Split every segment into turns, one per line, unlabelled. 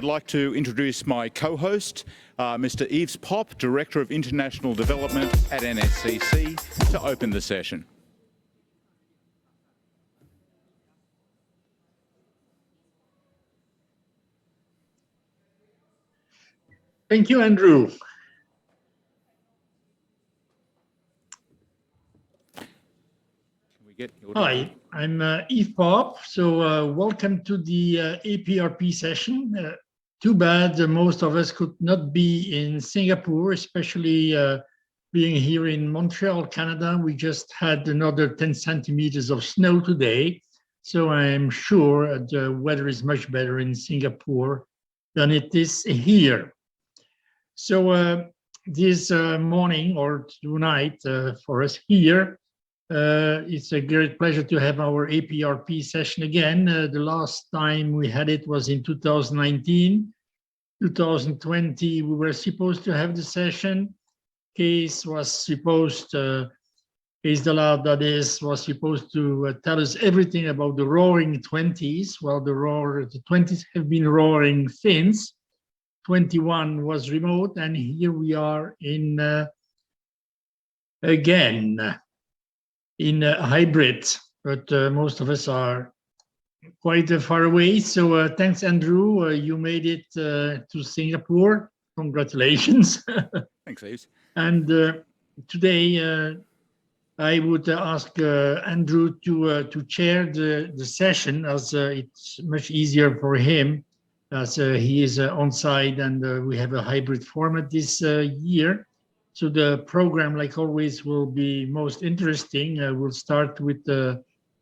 I'd like to introduce my co-host, Mr. Yves Poppe, Director of International Development at NSCC, to open the session.
Thank you, Andrew. Hi, I'm Yves Poppe. So welcome to the APRP session. Too bad most of us could not be in Singapore, especially being here in Montreal, Canada. We just had another 10 centimeters of snow today. So I'm sure the weather is much better in Singapore than it is here. So this morning or tonight for us here, it's a great pleasure to have our APRP session again. The last time we had it was in 2019. 2020, we were supposed to have the session. Cees was supposed to, Cees de Laat, that is, was supposed to tell us everything about the roaring 20s. Well, the 20s have been roaring since. 21 was remote, and here we are in again in a hybrid, but most of us are quite far away. So thanks, Andrew. You made it to Singapore. Congratulations.
Thanks, Yves.
And today I would ask Andrew to chair the session, as it's much easier for him, as he is on site, and we have a hybrid format this year. So the program, like always, will be most interesting. We'll start with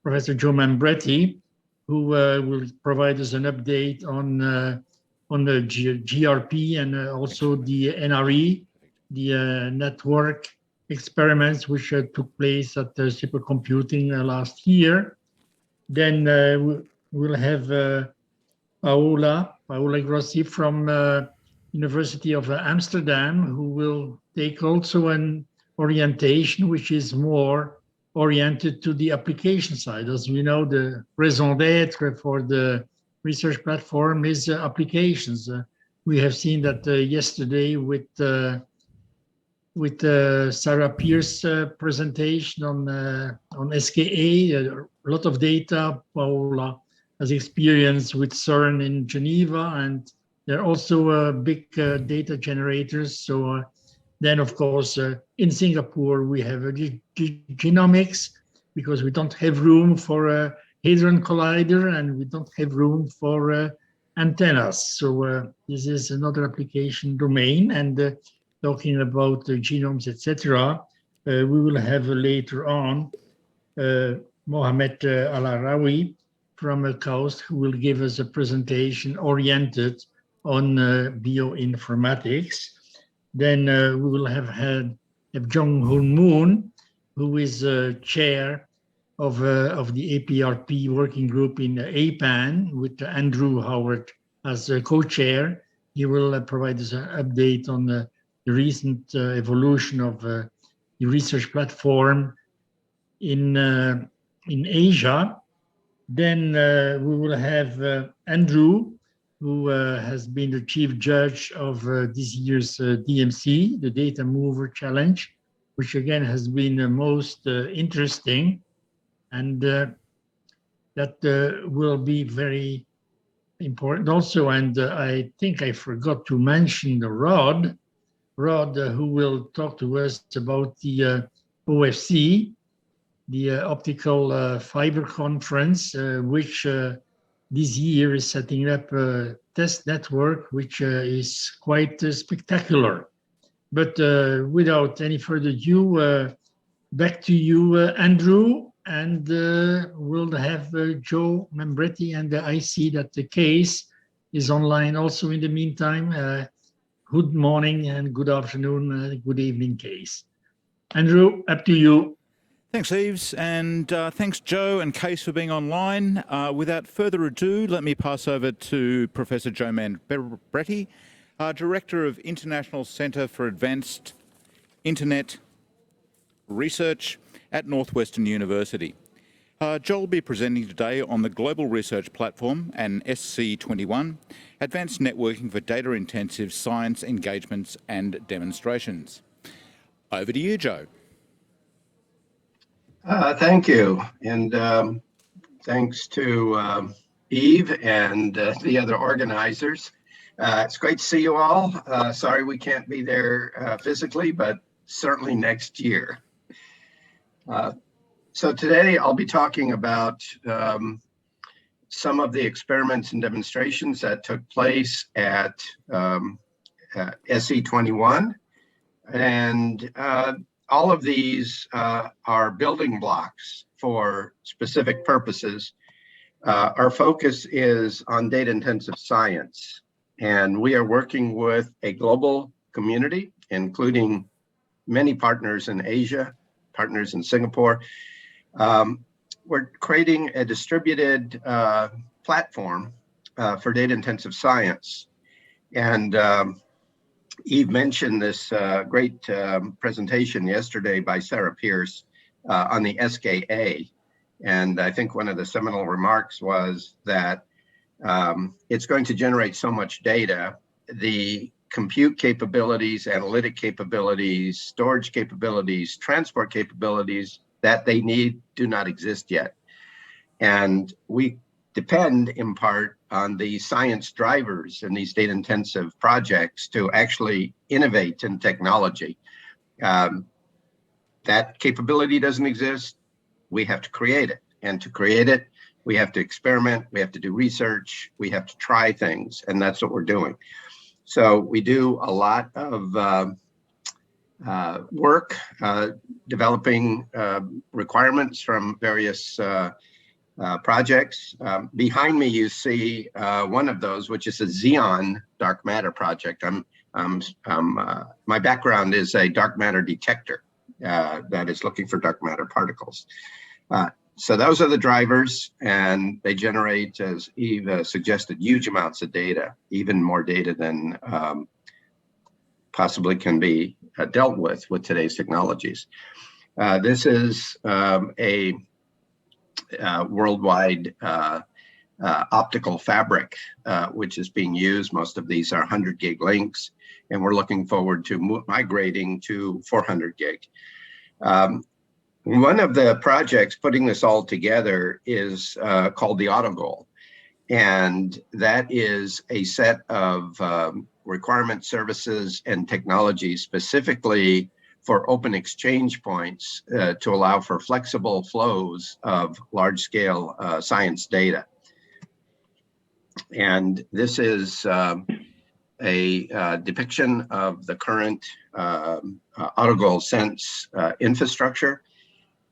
Professor Joe Mambretti, who will provide us an update on the GRP and also the NRE, the network experiments which took place at SuperComputing last year. Then we'll have Paola Grosso from University of Amsterdam, who will take also an orientation which is more oriented to the application side. As we know, the raison d'etre for the research platform is applications. We have seen that yesterday with Sarah Pierce's presentation on SKA, a lot of data. Paola has experience with CERN in Geneva, and they're also big data generators. So then, of course, in Singapore, we have genomics, because we don't have room for a Hadron Collider, and we don't have room for antennas. So this is another application domain. And talking about genomes, etc., we will have later on Mohamed Alawari from Coast, who will give us a presentation oriented on bioinformatics. Then we will have Jong Hoon Moon, who is chair of the APRP working group in APAN, with Andrew Howard as co-chair. He will provide us an update on the recent evolution of the research platform in Asia. Then we will have Andrew, who has been the chief judge of this year's DMC, the Data Mover Challenge, which again has been the most interesting, and that will be very important also. And I think I forgot to mention Rod, who will talk to us about the OFC, the Optical Fiber Conference, which this year is setting up a test network, which is quite spectacular. But without any further ado, back to you, Andrew, and we'll have Joe Mambretti, and I see that the Cees is online also in the meantime. Good morning and good afternoon, good evening, Cees. Andrew, up to you.
Thanks, Yves, and thanks, Joe and Cees, for being online. Without further ado, let me pass over to Professor Joe Mambretti, Director of International Centre for Advanced Internet Research at Northwestern University. Joel will be presenting today on the Global Research Platform and SC21, Advanced Networking for Data-Intensive Science Engagements and Demonstrations. Over to you, Joe.
Thank you, and thanks to Yves and the other organizers. It's great to see you all. Sorry we can't be there physically, but certainly next year. So today I'll be talking about some of the experiments and demonstrations that took place at SC21, and all of these are building blocks for specific purposes. Our focus is on data-intensive science, and we are working with a global community, including many partners in Asia, partners in Singapore. We're creating a distributed platform for data-intensive science. And Yves mentioned this great presentation yesterday by Sarah Pierce on the SKA. And I think one of the seminal remarks was that it's going to generate so much data, the compute capabilities, analytic capabilities, storage capabilities, transport capabilities that they need do not exist yet. And we depend in part on the science drivers in these data-intensive projects to actually innovate in technology. That capability doesn't exist. We have to create it. And to create it, we have to experiment, we have to do research, we have to try things, and that's what we're doing. So we do a lot of work developing requirements from various projects. Behind me, you see one of those, which is a Xeon dark matter project. My background is a dark matter detector that is looking for dark matter particles. So those are the drivers, and they generate, as Yves suggested, huge amounts of data, even more data than possibly can be dealt with today's technologies. This is a worldwide optical fabric, which is being used. Most of these are 100 gig links, and we're looking forward to migrating to 400 gig. One of the projects putting this all together is called the AutoGoal, and that is a set of requirement services and technologies specifically for open exchange points to allow for flexible flows of large-scale science data. And this is a depiction of the current AutoGoal Sense infrastructure.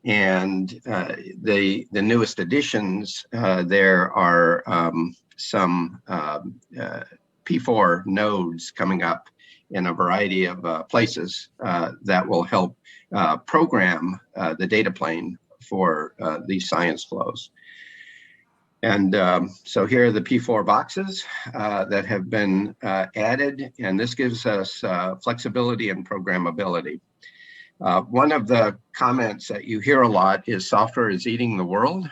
And the newest additions, there are some P4 nodes coming up in a variety of places that will help program the data plane for these science flows. And so here are the P4 boxes that have been added, and this gives us flexibility and programmability. One of the comments that you hear a lot is software is eating the world.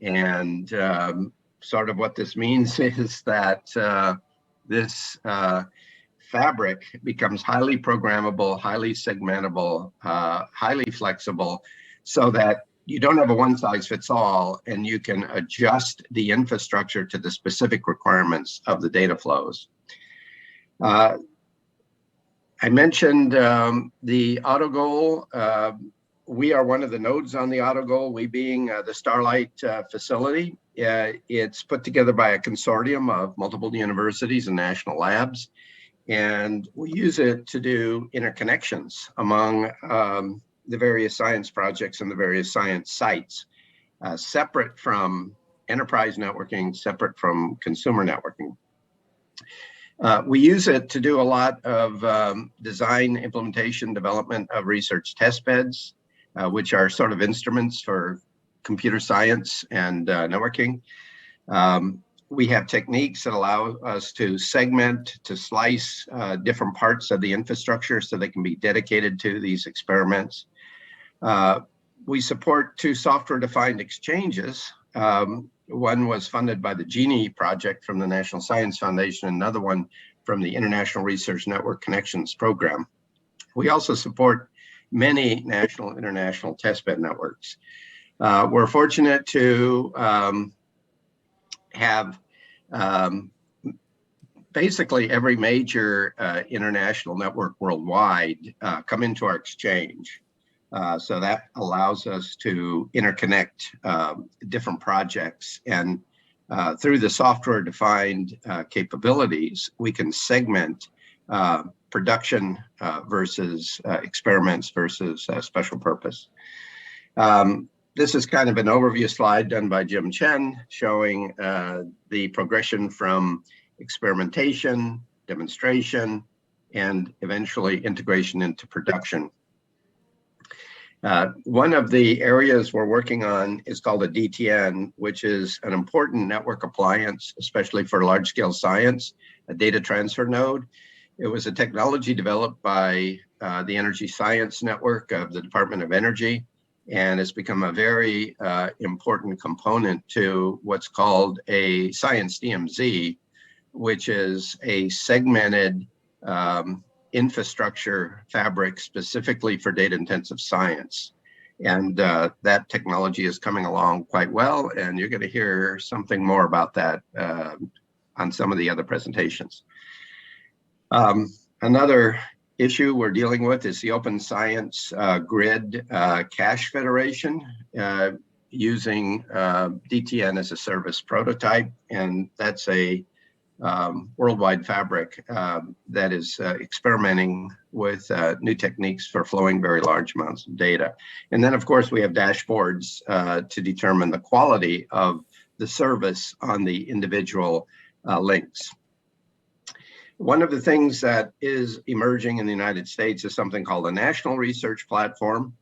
And sort of what this means is that this fabric becomes highly programmable, highly segmentable, highly flexible, so that you don't have a one-size-fits-all, and you can adjust the infrastructure to the specific requirements of the data flows. I mentioned the AutoGoal. We are one of the nodes on the AutoGoal, we being the Starlight facility. It's put together by a consortium of multiple universities and national labs, and we use it to do interconnections among the various science projects and the various science sites, separate from enterprise networking, separate from consumer networking. We use it to do a lot of design, implementation, development of research test beds, which are sort of instruments for computer science and networking. We have techniques that allow us to segment, to slice different parts of the infrastructure so they can be dedicated to these experiments. We support 2 software-defined exchanges. One was funded by the Genie project from the National Science Foundation, another one from the International Research Network Connections Program. We also support many national and international testbed networks. We're fortunate to have basically every major international network worldwide come into our exchange. So that allows us to interconnect different projects, and through the software-defined capabilities, we can segment production versus experiments versus special purpose. This is kind of an overview slide done by Jim Chen showing the progression from experimentation, demonstration, and eventually integration into production. One of the areas we're working on is called a DTN, which is an important network appliance, especially for large-scale science, a data transfer node. It was a technology developed by the Energy Science Network of the Department of Energy, and it's become a very important component to what's called a science DMZ, which is a segmented infrastructure fabric specifically for data-intensive science. And that technology is coming along quite well, and you're going to hear something more about that on some of the other presentations. Another issue we're dealing with is the Open Science Grid Cache Federation using DTN as a service prototype, and that's a worldwide fabric that is experimenting with new techniques for flowing very large amounts of data. And then, of course, we have dashboards to determine the quality of the service on the individual links. One of the things that is emerging in the United States is something called a national research platform.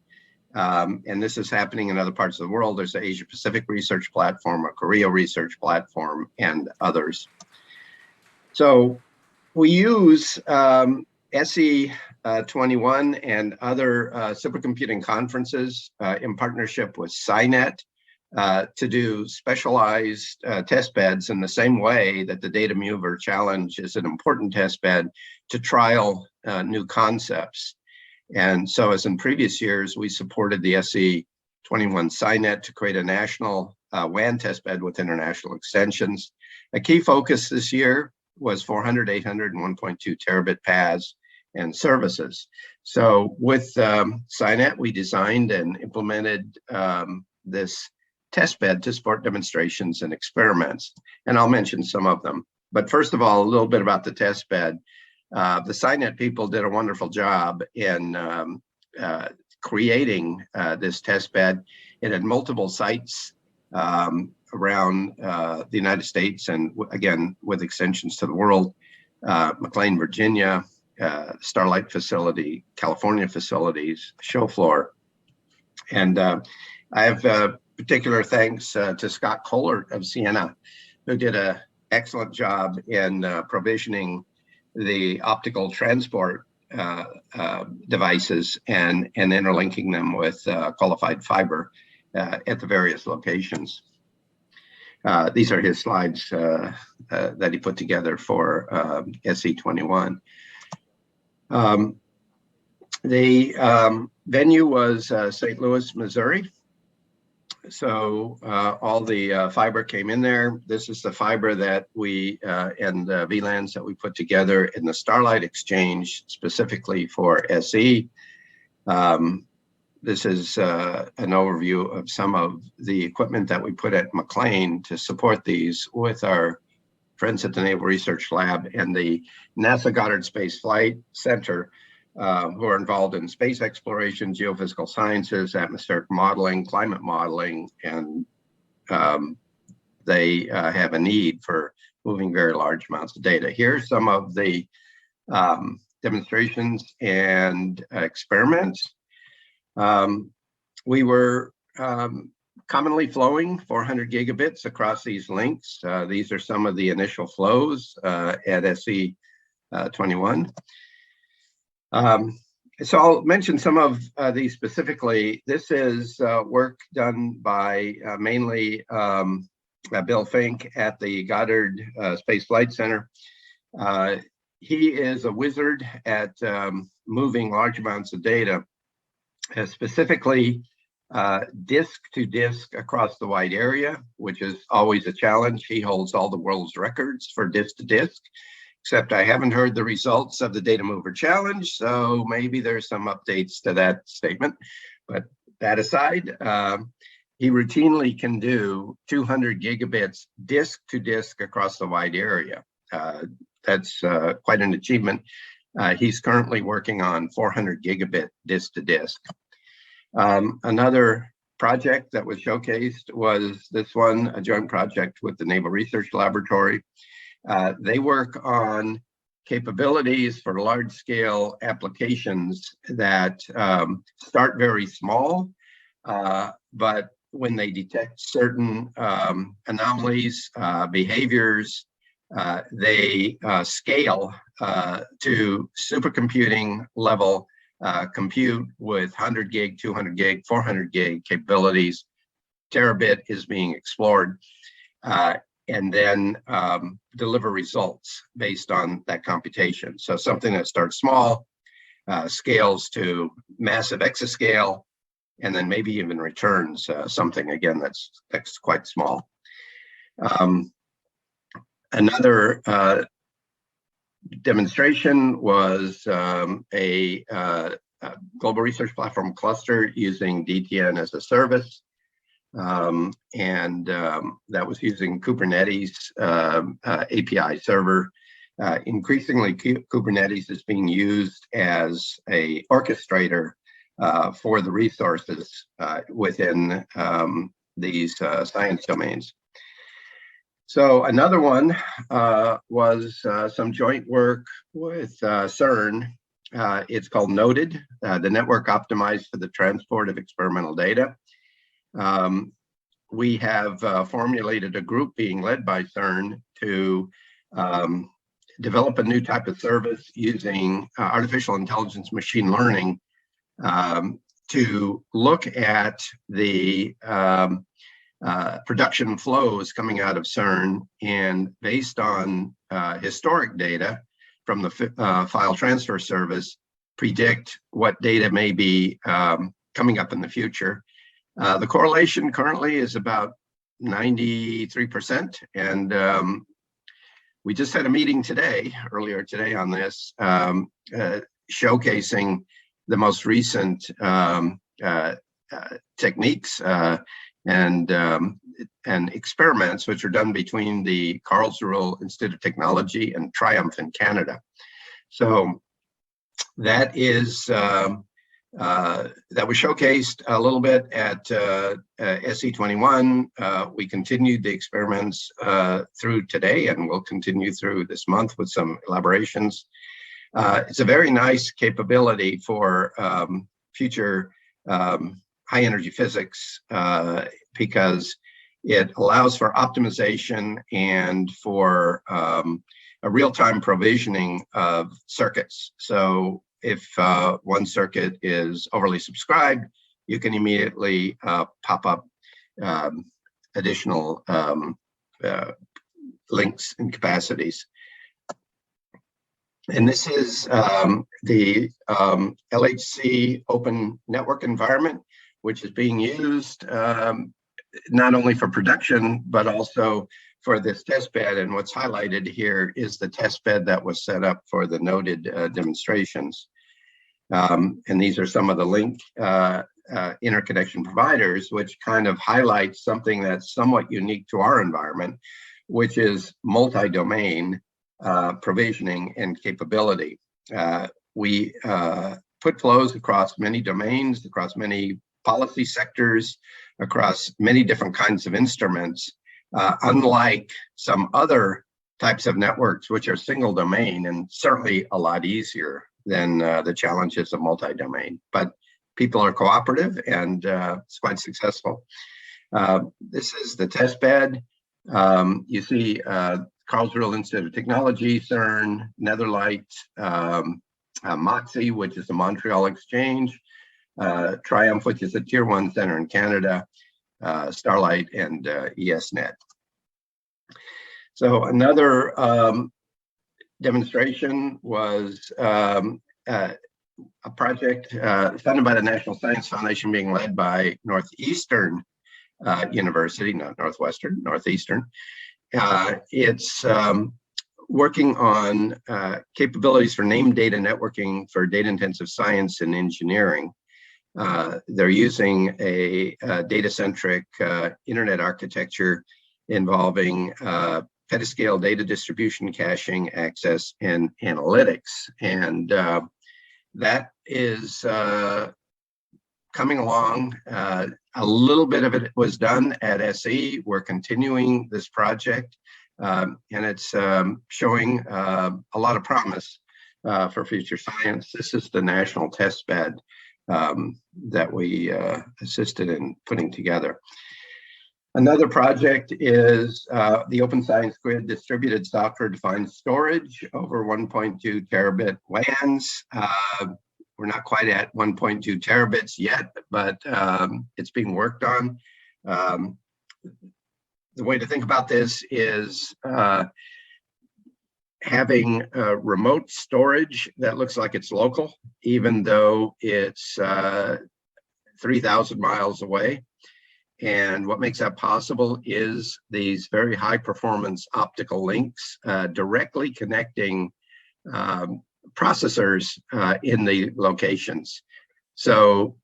And this is happening in other parts of the world. There's the Asia Pacific Research Platform, a Korea Research Platform, and others. So we use SE21 and other supercomputing conferences in partnership with SciNet to do specialized test beds in the same way that the Data Mover Challenge is an important test bed to trial new concepts. And so as in previous years, we supported the SE21 SciNet to create a national WAN test bed with international extensions. A key focus this year was 400, 800, and 1.2 terabit paths and services. So with SciNet, we designed and implemented this test bed to support demonstrations and experiments. And I'll mention some of them. But first of all, a little bit about the test bed. The SciNet people did a wonderful job in creating this test bed. It had multiple sites around the United States, and again, with extensions to the world, McLean, Virginia, Starlight facility, California facilities, show floor. And I have particular thanks to Scott Kohlert of Ciena, who did an excellent job in provisioning the optical transport devices and interlinking them with qualified fiber at the various locations. These are his slides that he put together for SE21. The venue was St. Louis, Missouri. So all the fiber came in there. This is the fiber that we and the VLANs that we put together in the Starlight Exchange specifically for SE. This is an overview of some of the equipment that we put at McLean to support these with our friends at the Naval Research Lab and the NASA Goddard Space Flight Center, who are involved in space exploration, geophysical sciences, atmospheric modeling, climate modeling, and they have a need for moving very large amounts of data. Here's some of the demonstrations and experiments. We were commonly flowing 400 gigabits across these links. These are some of the initial flows at SE21. So I'll mention some of these specifically. This is work done by mainly Bill Fink at the Goddard Space Flight Center. He is a wizard at moving large amounts of data, specifically disk to disk across the wide area, which is always a challenge. He holds all the world's records for disk to disk, except I haven't heard the results of the Data Mover Challenge, so maybe there's some updates to that statement. But that aside, he routinely can do 200 gigabits disk to disk across the wide area. That's quite an achievement. He's currently working on 400 gigabit disk to disk. Another project that was showcased was this one, a joint project with the Naval Research Laboratory. They work on capabilities for large-scale applications that start very small, but when they detect certain anomalies, behaviors, they scale to supercomputing level compute with 100 gig, 200 gig, 400 gig capabilities. Terabit is being explored, and then deliver results based on that computation. So something that starts small, scales to massive exascale, and then maybe even returns something again that's quite small. Another demonstration was a global research platform cluster using DTN as a service. And that was using Kubernetes API server. Increasingly, Kubernetes is being used as a orchestrator for the resources within these science domains. So another one was some joint work with CERN. It's called Noted, the network optimized for the transport of experimental data. We have formulated a group being led by CERN to develop a new type of service using artificial intelligence machine learning to look at the production flows coming out of CERN, and based on historic data from the file transfer service, predict what data may be coming up in the future. The correlation currently is about 93%, and we just had a meeting earlier today on this, showcasing the most recent techniques and experiments which are done between the Karlsruhe Institute of Technology and Triumph in Canada. So that is that was showcased a little bit at SC21. We continued the experiments through today, and we'll continue through this month with some elaborations. It's a very nice capability for future high energy physics because it allows for optimization and for a real-time provisioning of circuits. So if one circuit is overly subscribed, you can immediately pop up additional links and capacities. And this is the LHC open network environment, which is being used not only for production, but also for this test bed. And what's highlighted here is the test bed that was set up for the Noted demonstrations. And these are some of the link interconnection providers, which kind of highlights something that's somewhat unique to our environment, which is multi-domain provisioning and capability. We put flows across many domains, across many policy sectors, across many different kinds of instruments, unlike some other types of networks, which are single domain and certainly a lot easier than the challenges of multi-domain. But people are cooperative, and it's quite successful. This is the test bed. You see Karlsruhe Institute of Technology, CERN, Netherlight, Moxie, which is the Montreal Exchange, Triumph, which is a tier 1 center in Canada, Starlight, and ESNet. So another demonstration was a project funded by the National Science Foundation being led by Northeastern University, not Northwestern, Northeastern. It's working on capabilities for named data networking for data-intensive science and engineering. They're using a data-centric internet architecture involving petascale data distribution, caching, access, and analytics. And that is coming along. A little bit of it was done at SE. We're continuing this project, and it's showing a lot of promise for future science. This is the national test bed that we assisted in putting together. Another project is the Open Science Grid distributed software-defined storage over 1.2 terabit WANs. We're not quite at 1.2 terabits yet, but it's being worked on. The way to think about this is having remote storage that looks like it's local, even though it's 3,000 miles away. And what makes that possible is these very high performance optical links directly connecting processors in the locations. So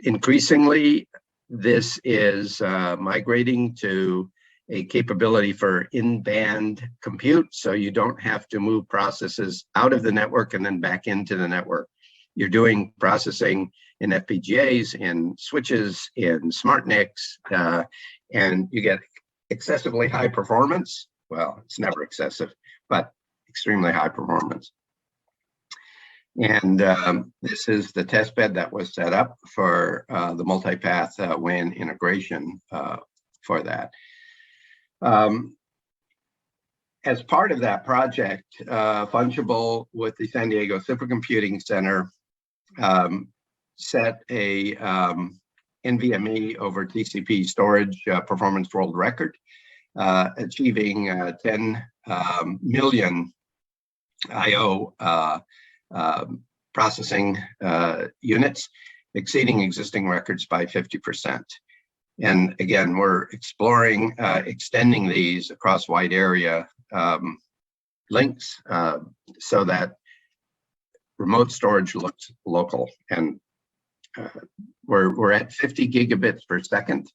increasingly, this is migrating to a capability for in-band compute, so you don't have to move processes out of the network and then back into the network. You're doing processing in FPGAs, in switches, in SmartNICs, and you get excessively high performance. Well, it's never excessive, but extremely high performance. And this is the test bed that was set up for the multipath WAN integration for that. As part of that project, Fungible with the San Diego Supercomputing Center set a NVMe over TCP storage performance world record, achieving 10 million I/O processing units, exceeding existing records by 50%. And again, we're exploring extending these across wide area links so that remote storage looks local. And we're at 50 gigabits per second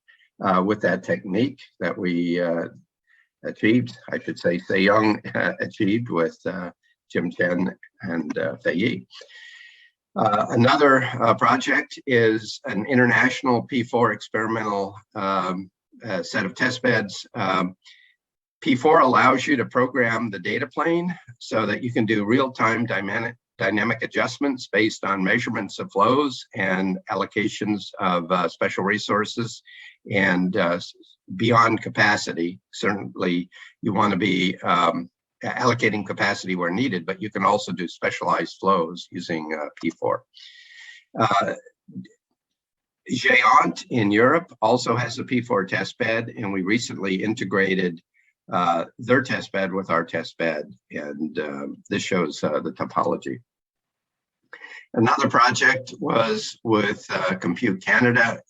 with that technique that we achieved. I should say Young achieved with Jim Chen and Fei Yi. Another project is an international P4 experimental set of test beds. P4 allows you to program the data plane so that you can do real-time dynamic adjustments based on measurements of flows and allocations of special resources and beyond capacity. Certainly, you want to be allocating capacity where needed, but you can also do specialized flows using P4. Géant in Europe also has a P4 test bed, and we recently integrated their test bed with our test bed, and this shows the topology. Another project was with Compute Canada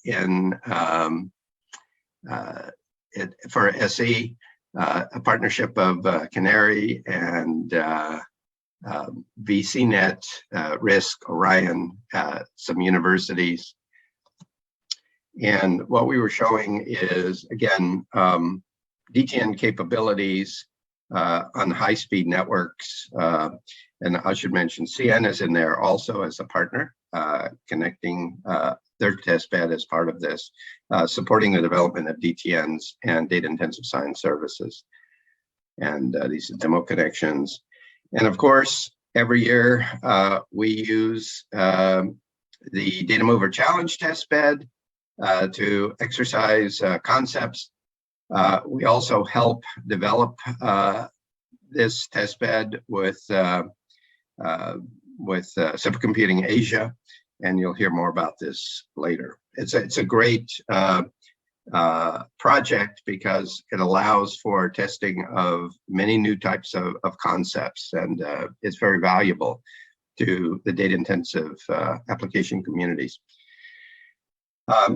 for SE, a partnership of Canary and VCNet, RISC, Orion, some universities. And what we were showing is, again, DTN capabilities on high-speed networks. And I should mention Ciena is in there also as a partner, connecting their test bed as part of this, supporting the development of DTNs and data-intensive science services. And these are demo connections. And of course, every year we use the Data Mover Challenge test bed to exercise concepts. We also help develop this test bed with SuperComputing Asia, and you'll hear more about this later. It's a great project because it allows for testing of many new types of concepts, and it's very valuable to the data-intensive application communities.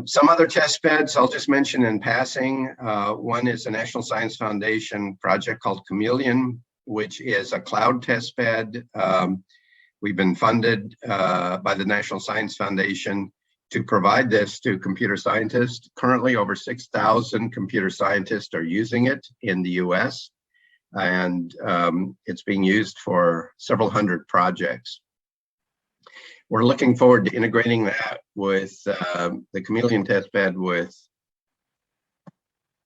Some other test beds I'll just mention in passing. One is a National Science Foundation project called Chameleon, which is a cloud test bed. We've been funded by the National Science Foundation to provide this to computer scientists. Currently, over 6,000 computer scientists are using it in the US, and it's being used for several hundred projects. We're looking forward to integrating that with the Chameleon testbed with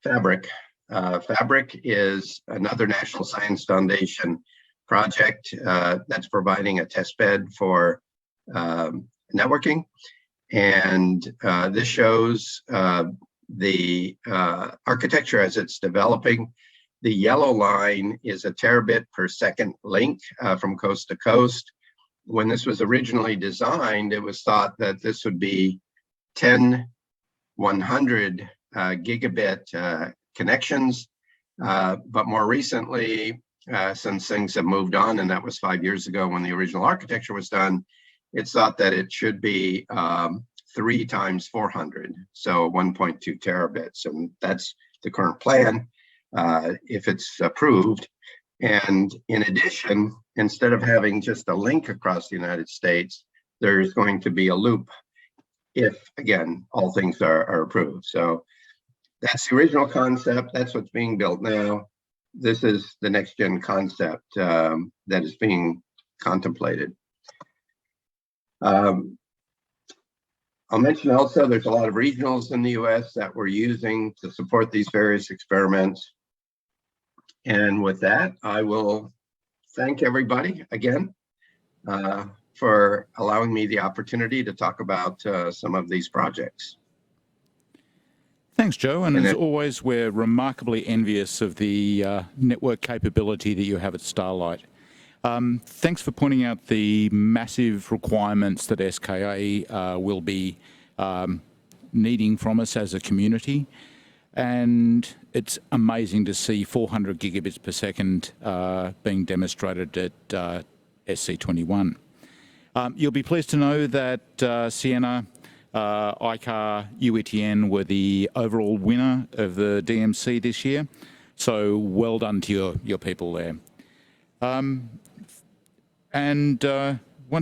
Fabric. Fabric is another National Science Foundation project that's providing a testbed for networking. And this shows the architecture as it's developing. The yellow line is a terabit per second link from coast to coast. When this was originally designed, it was thought that this would be 10 100 gigabit connections, but more recently, since things have moved on, and that was 5 years ago when the original architecture was done, it's thought that it should be 3 times 400, so 1.2 terabits, and that's the current plan if it's approved. And in addition, instead of having just a link across the United States, there's going to be a loop if, again, all things are approved. So that's the original concept. That's what's being built now. This is the next gen concept that is being contemplated. I'll mention also there's a lot of regionals in the US that we're using to support these various experiments. And with that, I will thank everybody again for allowing me the opportunity to talk about some of these projects.
Thanks, Joe. And as always, we're remarkably envious of the network capability that you have at Starlight. Thanks for pointing out the massive requirements that SKA will be needing from us as a community. And it's amazing to see 400 gigabits per second being demonstrated at SC21. You'll be pleased to know that Ciena, ICAR, UETN were the overall winner of the DMC this year. So well done to your people there. Once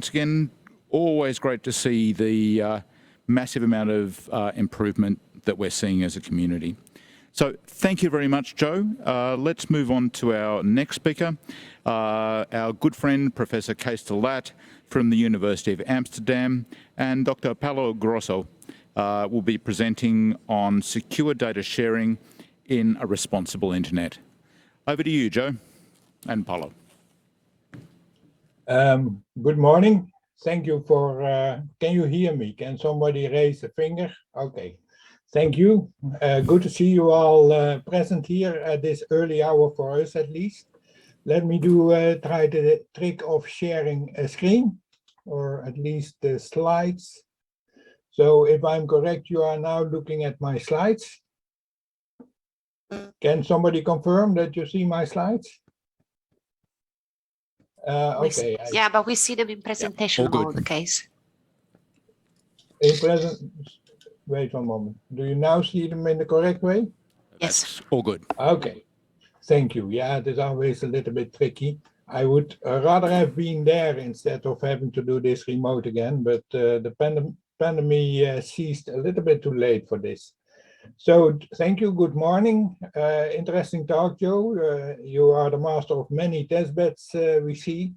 again, always great to see the massive amount of improvement that we're seeing as a community. So thank you very much, Joe. Let's move on to our next speaker, our good friend, Professor Cees Laat from the University of Amsterdam, and Dr. Paola Grosso will be presenting on secure data sharing in a responsible internet. Over to you, Joe and Paola.
Good morning. Thank you for, can you hear me? Can somebody raise a finger? Okay, thank you. Good to see you all present here at this early hour for us at least. Let me try the trick of sharing a screen, or at least the slides. So if I'm correct, you are now looking at my slides. Can somebody confirm that you see my slides? Okay.
Yeah, but we see them in presentation mode, Cees.
In present, wait one moment. Do you now see them in the correct way?
Yes.
That's all good.
Okay, thank you. Yeah, it is always a little bit tricky. I would rather have been there instead of having to do this remote again, but the pandemic ceased a little bit too late for this. So thank you, good morning. Interesting talk, Joe. You are the master of many testbeds we see.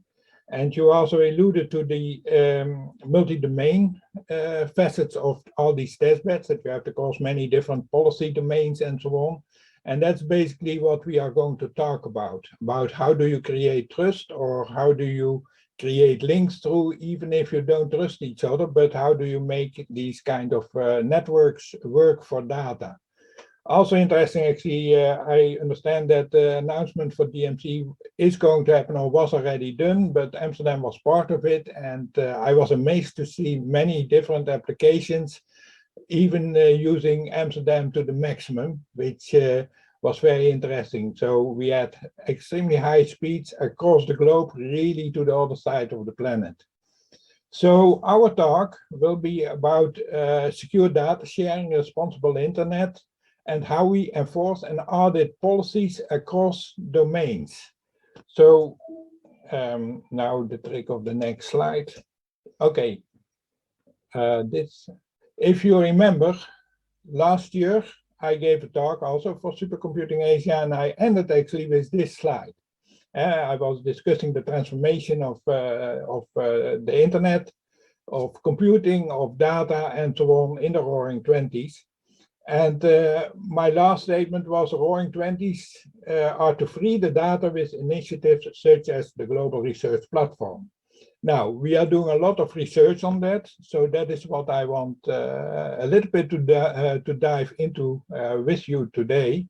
And you also alluded to the multi-domain facets of all these testbeds, that you have to cross many different policy domains and so on. And that's basically what we are going to talk about how do you create trust, or how do you create links through, even if you don't trust each other, but how do you make these kind of networks work for data? Also interesting, actually, I understand that the announcement for DMC is going to happen or was already done, but Amsterdam was part of it. And I was amazed to see many different applications, even using Amsterdam to the maximum, which was very interesting. So we had extremely high speeds across the globe, really to the other side of the planet. So our talk will be about secure data sharing, responsible internet, and how we enforce and audit policies across domains. So now the trick of the next slide. Okay, if you remember, last year I gave a talk also for Supercomputing Asia, and I ended actually with this slide. I was discussing the transformation of the internet, of computing, of data, and so on in the Roaring Twenties. And my last statement was Roaring Twenties are to free the data with initiatives such as the Global Research Platform. Now, we are doing a lot of research on that, so that is what I want a little bit to dive into with you today.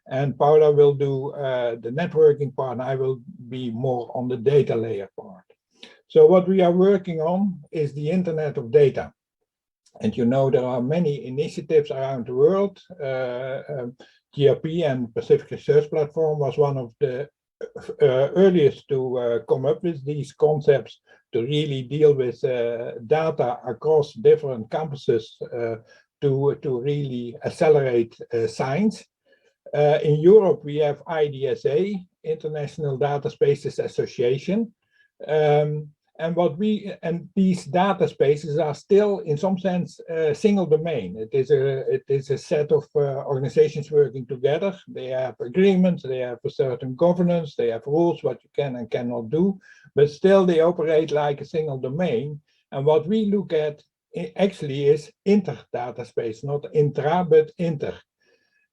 And Paola will do the networking part, and I will be more on the data layer part. So what we are working on is the Internet of Data. And you know, there are many initiatives around the world. GRP and Pacific Research Platform was one of the earliest to come up with these concepts to really deal with data across different campuses to really accelerate science. In Europe, we have IDSA, International Data Spaces Association. And these data spaces are still, in some sense, single domain. It is a set of organizations working together. They have agreements, they have a certain governance, they have rules what you can and cannot do, but still they operate like a single domain. And what we look at actually is inter-data space, not intra, but inter.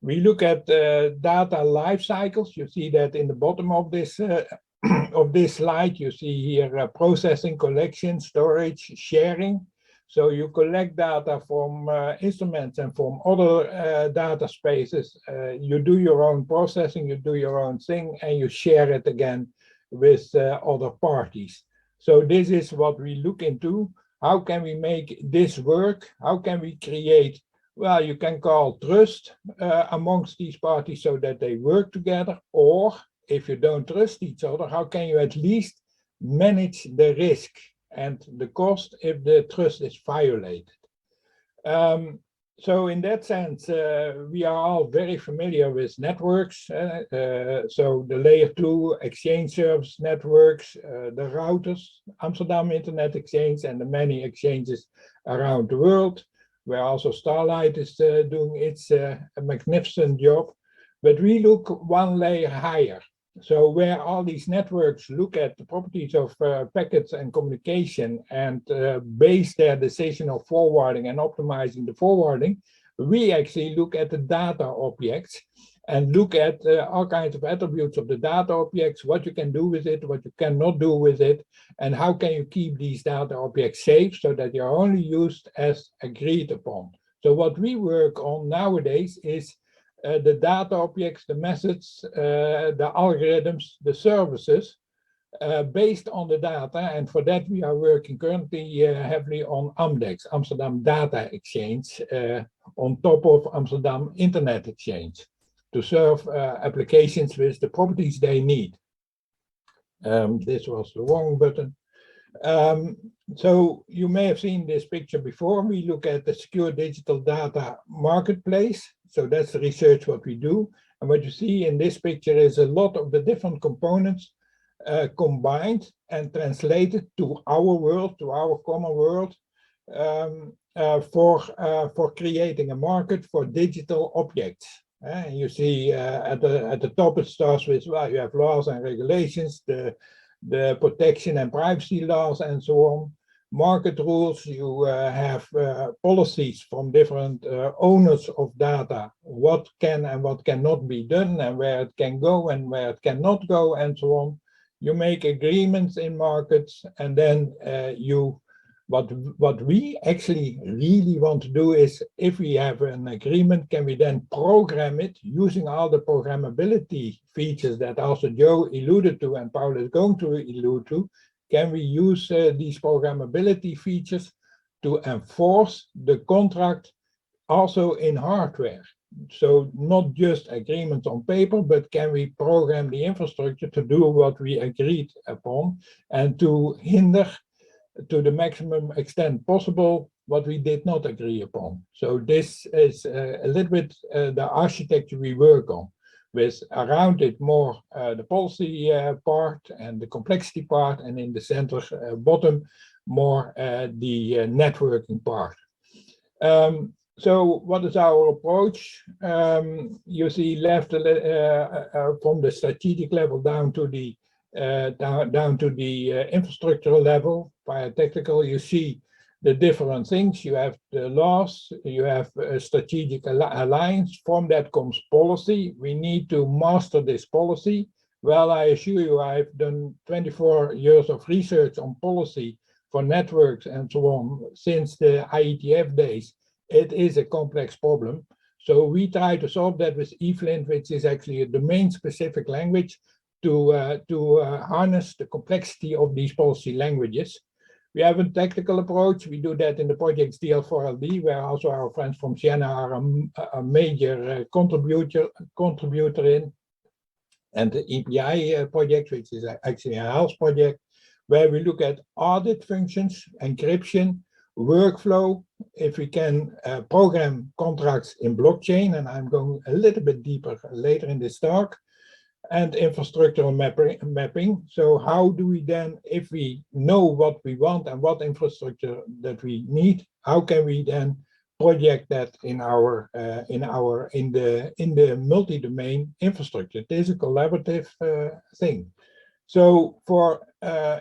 We look at data life cycles. You see that in the bottom of this of this slide. You see here processing, collection, storage, sharing. So you collect data from instruments and from other data spaces. You do your own processing, you do your own thing, and you share it again with other parties. So this is what we look into. How can we make this work? How can we create, well, you can call trust amongst these parties so that they work together, or if you don't trust each other, how can you at least manage the risk and the cost if the trust is violated? So in that sense, we are all very familiar with networks. So the layer 2 exchange service networks, the routers, Amsterdam Internet Exchange, and the many exchanges around the world, where also Starlight is doing its magnificent job. But we look one layer higher. So where all these networks look at the properties of packets and communication and base their decision of forwarding and optimizing the forwarding, we actually look at the data objects and look at all kinds of attributes of the data objects, what you can do with it, what you cannot do with it, and how can you keep these data objects safe so that they are only used as agreed upon. So what we work on nowadays is the data objects, the methods, the algorithms, the services based on the data. And for that, we are working currently heavily on AMDEX, Amsterdam Data Exchange, on top of Amsterdam Internet Exchange to serve applications with the properties they need. This was the wrong button. So you may have seen this picture before. We look at the secure digital data marketplace. So that's the research what we do. And what you see in this picture is a lot of the different components combined and translated to our world, to our common world, for creating a market for digital objects. And you see at the top it starts with, well, you have laws and regulations, the protection and privacy laws and so on. Market rules, you have policies from different owners of data, what can and what cannot be done and where it can go and where it cannot go and so on. You make agreements in markets, and then you What we actually really want to do is, if we have an agreement, can we then program it using all the programmability features that also Joe alluded to and Paola is going to allude to? Can we use these programmability features to enforce the contract also in hardware? So not just agreements on paper, but can we program the infrastructure to do what we agreed upon and to hinder to the maximum extent possible what we did not agree upon. So this is a little bit the architecture we work on, with around it more the policy part and the complexity part, and in the center bottom more the networking part. So what is our approach? You see left from the strategic level down to the infrastructural level. Via technical, you see the different things. You have the laws, you have a strategic alliance. From that comes policy. We need to master this policy. Well, I assure you, I've done 24 years of research on policy for networks and so on since the IETF days. It is a complex problem. So we try to solve that with EFLINT, which is actually a domain-specific language to harness the complexity of these policy languages. We have a technical approach. We do that in the project DL4LD, where also our friends from Ciena are a major contributor in, and the EPI project, which is actually a health project, where we look at audit functions, encryption, workflow, if we can program contracts in blockchain, and I'm going a little bit deeper later in this talk, and infrastructural mapping. So how do we then, if we know what we want and what infrastructure that we need, how can we then project that in the multi-domain infrastructure? It is a collaborative thing. So for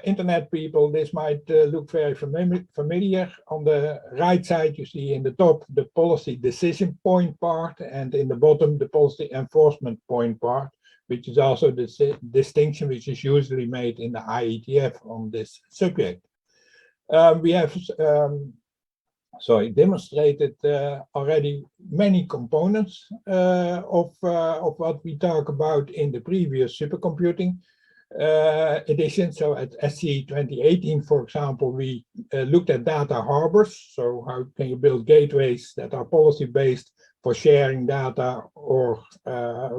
internet people, this might look very familiar. On the right side, you see in the top the policy decision point part, and in the bottom the policy enforcement point part, which is also the distinction which is usually made in the IETF on this subject. We have demonstrated already many components of what we talk about in the previous supercomputing edition. So at SC 2018, for example, we looked at data harbors. So how can you build gateways that are policy based for sharing data or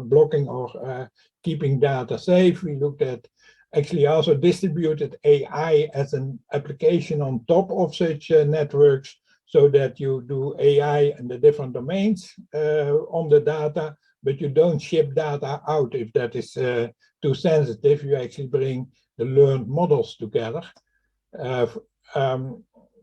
blocking or keeping data safe. We looked at actually also distributed AI as an application on top of such networks, so that you do AI in the different domains on the data, but you don't ship data out if that is too sensitive. You actually bring the learned models together.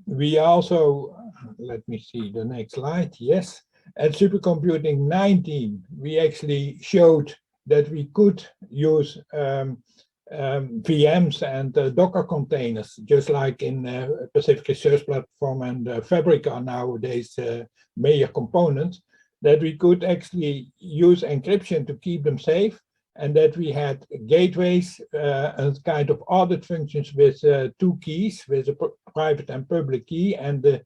We also, let me see the next slide, yes. At Supercomputing 19, we actually showed that we could use VMs and Docker containers, just like in Pacific Research Platform and Fabric are nowadays major components, that we could actually use encryption to keep them safe, and that we had gateways and kind of audit functions with two keys, with a private and public key, and the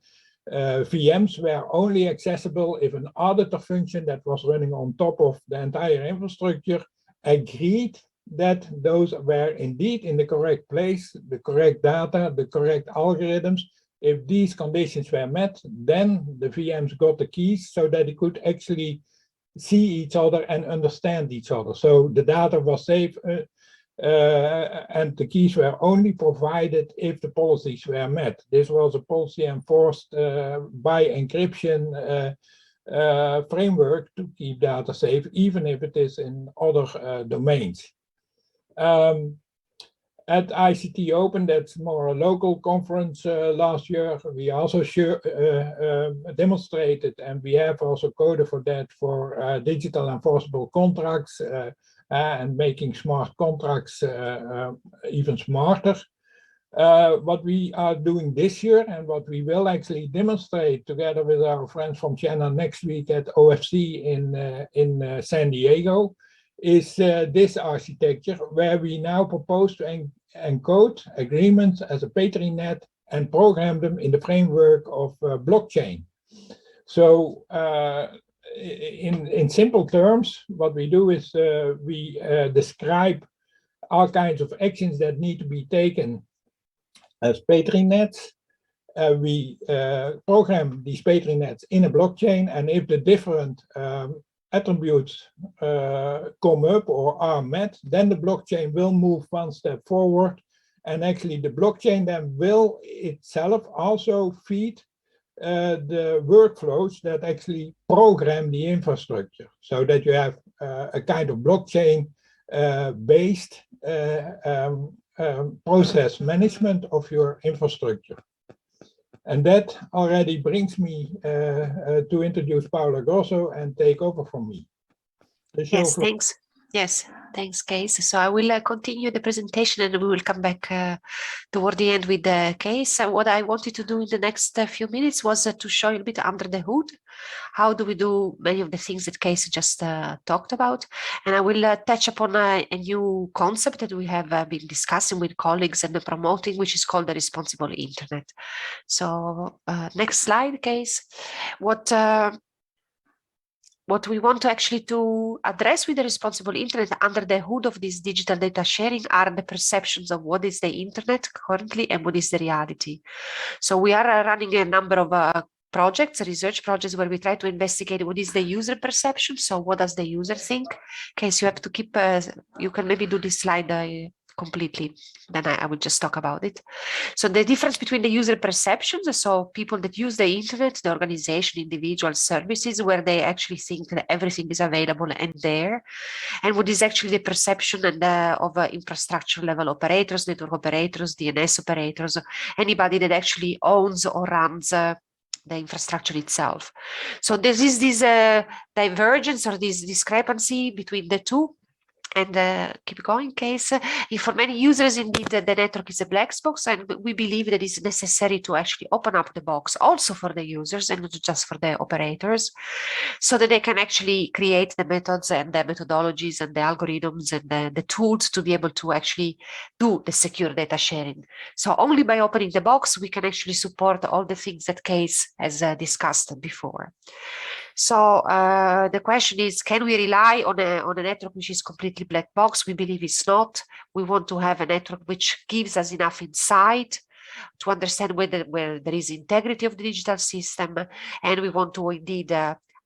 VMs were only accessible if an auditor function that was running on top of the entire infrastructure agreed that those were indeed in the correct place, the correct data, the correct algorithms. If these conditions were met, then the VMs got the keys so that they could actually see each other and understand each other. So the data was safe and the keys were only provided if the policies were met. This was a policy enforced by encryption framework to keep data safe, even if it is in other domains. At ICT Open, that's more a local conference last year, we also demonstrated, and we have also coded for that, for digital enforceable contracts and making smart contracts even smarter. What we are doing this year, and what we will actually demonstrate together with our friends from Ciena next week at OFC in San Diego, is this architecture, where we now propose to encode agreements as a Patrinet and program them in the framework of blockchain. So in simple terms, what we do is we describe all kinds of actions that need to be taken as Petri nets. We program these Petri nets in a blockchain, and if the different attributes come up or are met, then the blockchain will move one step forward, and actually the blockchain then will itself also feed the workflows that actually program the infrastructure, so that you have a kind of blockchain based process management of your infrastructure. And that already brings me to introduce Paola Grosso and take over from me.
Yes, thanks. Yes, thanks, Cees. So I will continue the presentation, and we will come back toward the end with the case. What I wanted to do in the next few minutes was to show you a bit under the hood. How do we do many of the things that Cees just talked about? And I will touch upon a new concept that we have been discussing with colleagues and promoting, which is called the responsible internet. So next slide, Cees. What we want to actually to address with the responsible internet under the hood of this digital data sharing are the perceptions of what is the internet currently and what is the reality. So we are running a number of projects, research projects, where we try to investigate what is the user perception. So what does the user think? In case you have to keep, you can maybe do this slide completely, then I will just talk about it. So the difference between the user perceptions, so people that use the internet, the organization, individual services, where they actually think that everything is available and there, and what is actually the perception and of infrastructure level operators, network operators, DNS operators, anybody that actually owns or runs the infrastructure itself. So there is this divergence or this discrepancy between the two. And keep going, Cees. For many users, indeed, the network is a black box, and we believe that it's necessary to actually open up the box also for the users and not just for the operators, so that they can actually create the methods and the methodologies and the algorithms and the tools to be able to actually do the secure data sharing. So only by opening the box, we can actually support all the things that Cees has discussed before. So the question is, can we rely on a network which is completely black box? We believe it's not. We want to have a network which gives us enough insight to understand where there is integrity of the digital system, and we want to indeed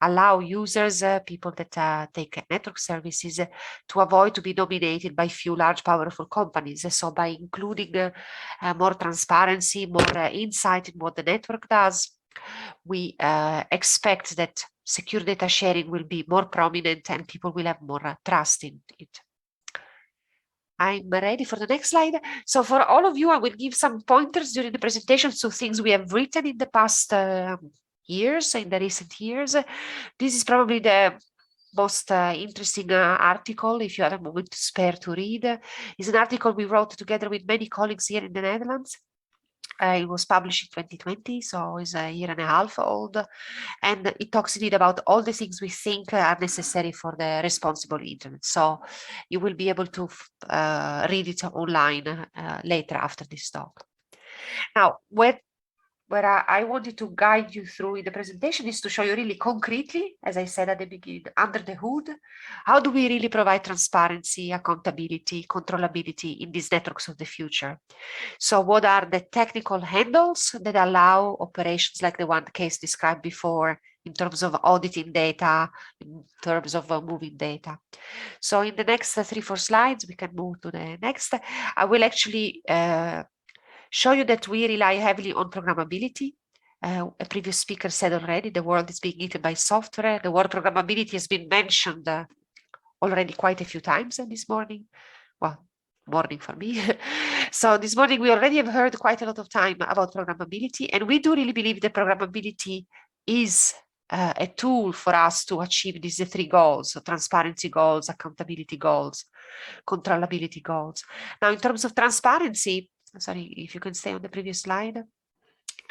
allow users, people that take network services, to avoid to be dominated by few large powerful companies. So by including more transparency, more insight in what the network does, we expect that secure data sharing will be more prominent and people will have more trust in it. I'm ready for the next slide. So for all of you, I will give some pointers during the presentation to things we have written in the past years, in the recent years. This is probably the most interesting article, if you have a moment to spare to read. It's an article we wrote together with many colleagues here in the Netherlands. It was published in 2020, so it's a year and a half old, and it talks indeed about all the things we think are necessary for the responsible internet. So you will be able to read it online later after this talk. Now, where I wanted to guide you through in the presentation is to show you really concretely, as I said at the beginning, under the hood, how do we really provide transparency, accountability, controllability in these networks of the future? So what are the technical handles that allow operations like the one Cees described before, in terms of auditing data, in terms of moving data? So in the next 3-4 slides, we can move to the next. I will actually show you that we rely heavily on programmability. A previous speaker said already, the world is being eaten by software. The word programmability has been mentioned already quite a few times this morning. Well, morning for me. So this morning we already have heard quite a lot of time about programmability, and we do really believe that programmability is a tool for us to achieve these 3 goals: so transparency goals, accountability goals, controllability goals. Now, in terms of transparency, sorry, if you can stay on the previous slide.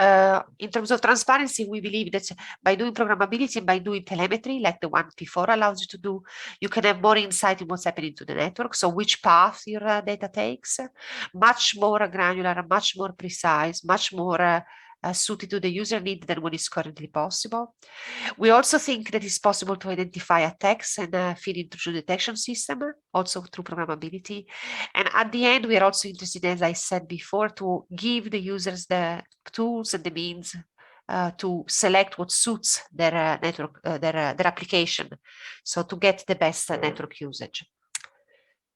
in terms of transparency, we believe that by doing programmability and by doing telemetry, like the one P4 allows you to do, you can have more insight in what's happening to the network. So which path your data takes, much more granular, much more precise, much more suited to the user need than what is currently possible. We also think that it's possible to identify attacks and feed intrusion detection system, also through programmability. And at the end, we are also interested, as I said before, to give the users the tools and the means to select what suits their network, their application. So to get the best network usage.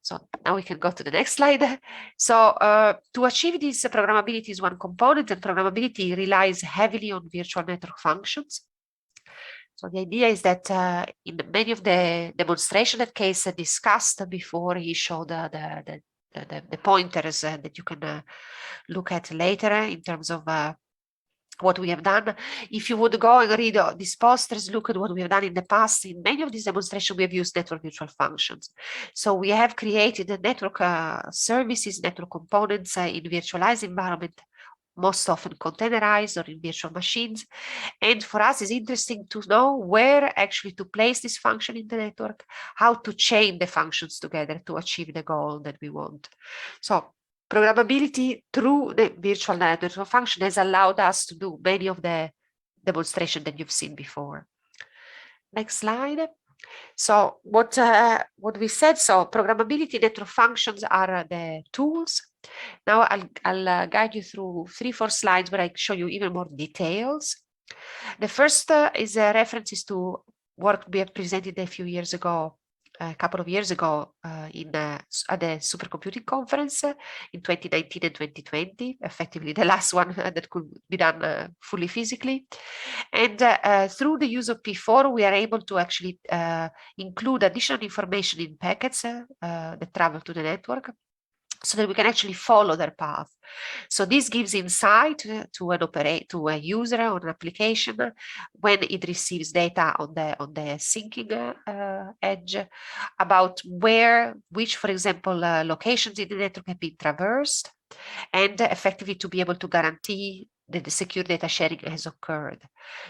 So now we can go to the next slide. So to achieve this, programmability is one component, and programmability relies heavily on virtual network functions. So the idea is that in many of the demonstration that Cees discussed before, he showed the pointers that you can look at later in terms of what we have done. If you would go and read these posters, look at what we have done in the past. In many of these demonstrations, we have used network virtual functions. So we have created a network services, network components in virtualized environment, most often containerized or in virtual machines. And for us, it's interesting to know where actually to place this function in the network, how to chain the functions together to achieve the goal that we want. So programmability through the virtual network function has allowed us to do many of the demonstrations that you've seen before. Next slide. So what we said, so programmability network functions are the tools. Now I'll guide you through 3-4 slides where I show you even more details. The first is references to work we have presented a few years ago, a couple of years ago at the SuperComputing conference in 2019 and 2020, effectively the last one that could be done fully physically. And through the use of P4, we are able to actually include additional information in packets that travel to the network, so that we can actually follow their path. So this gives insight to a user or an application when it receives data on the syncing edge about which, for example, locations in the network have been traversed, and effectively to be able to guarantee that the secure data sharing has occurred.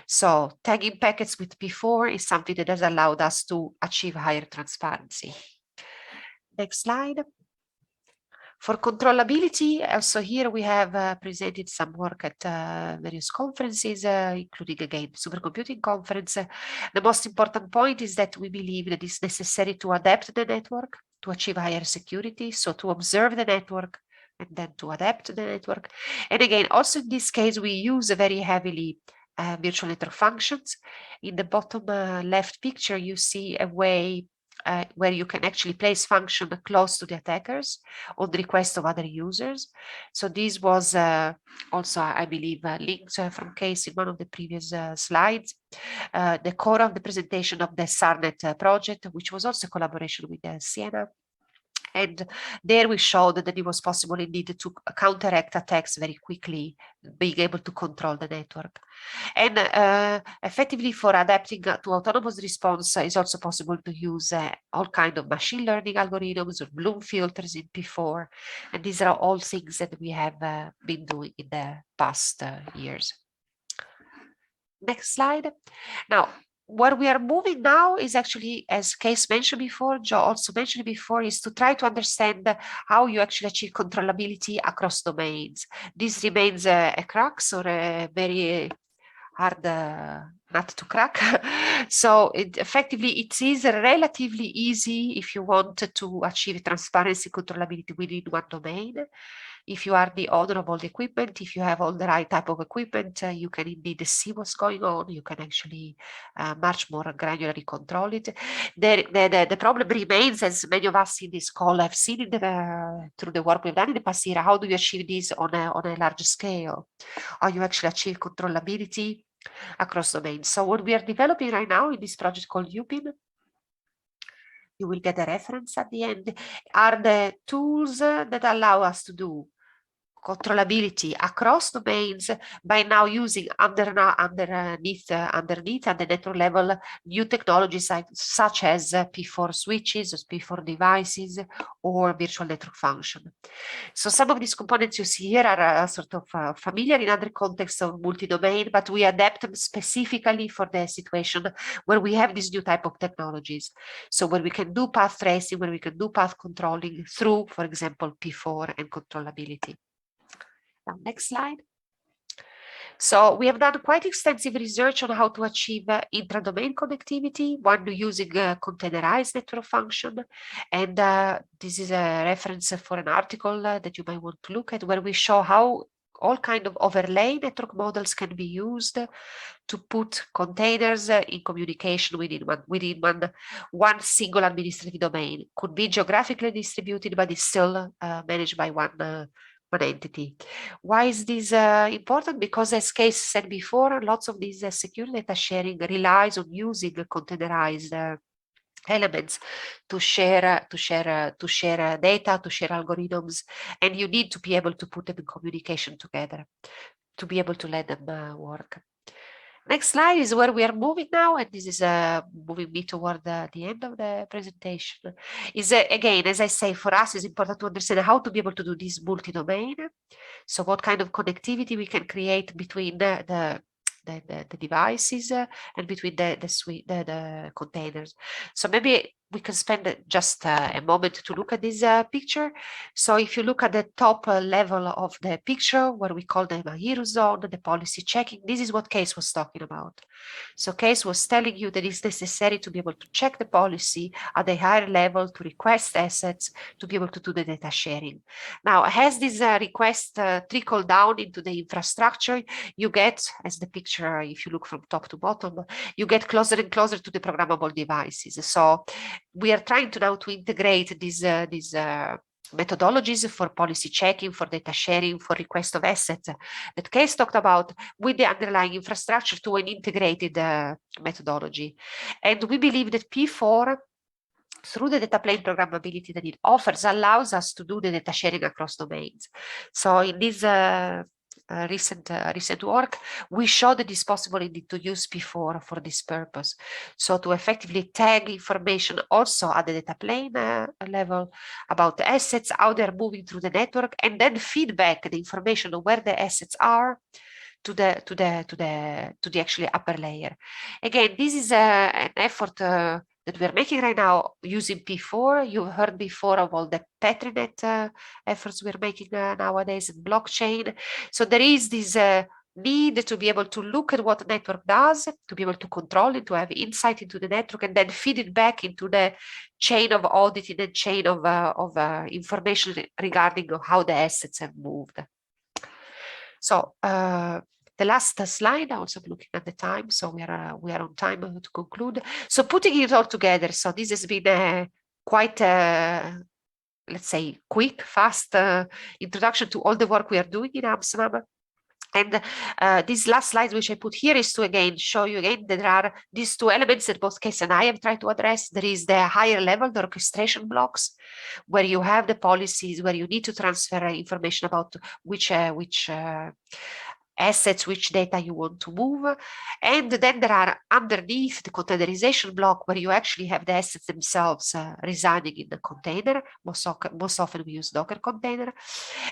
So tagging packets with P4 is something that has allowed us to achieve higher transparency. Next slide. For controllability, also here we have presented some work at various conferences, including again SuperComputing conference. The most important point is that we believe that it's necessary to adapt the network to achieve higher security, so to observe the network and then to adapt the network. And again, also in this case, we use very heavily virtual network functions. In the bottom left picture, you see a way where you can actually place function close to the attackers on the request of other users. So this was also, I believe, linked from Cees in one of the previous slides. The core of the presentation of the SARnet project, which was also a collaboration with Ciena. And there we showed that it was possible indeed to counteract attacks very quickly, being able to control the network. And effectively for adapting to autonomous response, it's also possible to use all kinds of machine learning algorithms or Bloom filters in P4. And these are all things that we have been doing in the past years. Next slide. Now, where we are moving now is actually, as Cees mentioned before, Joe also mentioned before, is to try to understand how you actually achieve controllability across domains. This remains a crux or a very hard nut to crack. So it is relatively easy if you want to achieve transparency controllability within one domain. If you are the owner of all the equipment, if you have all the right type of equipment, you can indeed see what's going on. You can actually much more granularly control it. The problem remains, as many of us in this call have seen through the work we've done in the past year, how do you achieve this on a large scale? How you actually achieve controllability across domains? So what we are developing right now in this project called UPIN, you will get a reference at the end, are the tools that allow us to do controllability across domains by now using underneath at the network level new technologies such as P4 switches, P4 devices, or virtual network function. So some of these components you see here are sort of familiar in other contexts of multi-domain, but we adapt them specifically for the situation where we have these new type of technologies. So where we can do path tracing, where we can do path controlling through, for example, P4 and controllability. Now, next slide. So we have done quite extensive research on how to achieve intra-domain connectivity, one using containerized network function. And this is a reference for an article that you might want to look at, where we show how all kind of overlay network models can be used to put containers in communication within one single administrative domain. Could be geographically distributed, but is still managed by one entity. Why is this important? Because as Cees said before, lots of these secure data sharing relies on using containerized elements to share data, to share algorithms, and you need to be able to put them in communication together to be able to let them work. Next slide is where we are moving now, and this is moving me toward the end of the presentation. Is again, as I say, for us, it's important to understand how to be able to do this multi-domain. So what kind of connectivity we can create between the devices and between the containers. So maybe we can spend just a moment to look at this picture. So if you look at the top level of the picture, where we call the hero zone, the policy checking, this is what Cees was talking about. So Cees was telling you that it's necessary to be able to check the policy at a higher level, to request assets, to be able to do the data sharing. Now, as this request trickle down into the infrastructure, you get, as the picture, if you look from top to bottom, you get closer and closer to the programmable devices. So we are trying to now to integrate these methodologies for policy checking, for data sharing, for request of assets that Cees talked about with the underlying infrastructure to an integrated methodology. And we believe that P4, through the data plane programmability that it offers, allows us to do the data sharing across domains. So in this recent work, we showed that it's possible indeed to use P4 for this purpose. So to effectively tag information also at the data plane level about the assets, how they're moving through the network, and then feedback the information on where the assets are to the actually upper layer. Again, this is an effort that we're making right now using P4. You've heard before of all the PetriNet efforts we're making nowadays in blockchain. So there is this need to be able to look at what the network does, to be able to control it, to have insight into the network, and then feed it back into the chain of auditing and chain of information regarding how the assets have moved. So the last slide, also looking at the time, so we are on time to conclude. So putting it all together, so this has been quite let's say quick, fast introduction to all the work we are doing in Amsterdam. And these last slides which I put here is to again show you again that there are these two elements that both Cees and I have tried to address. There is the higher level, the orchestration blocks, where you have the policies, where you need to transfer information about which assets, which data you want to move. And then there are underneath the containerization block, where you actually have the assets themselves residing in the container. Most often we use Docker container.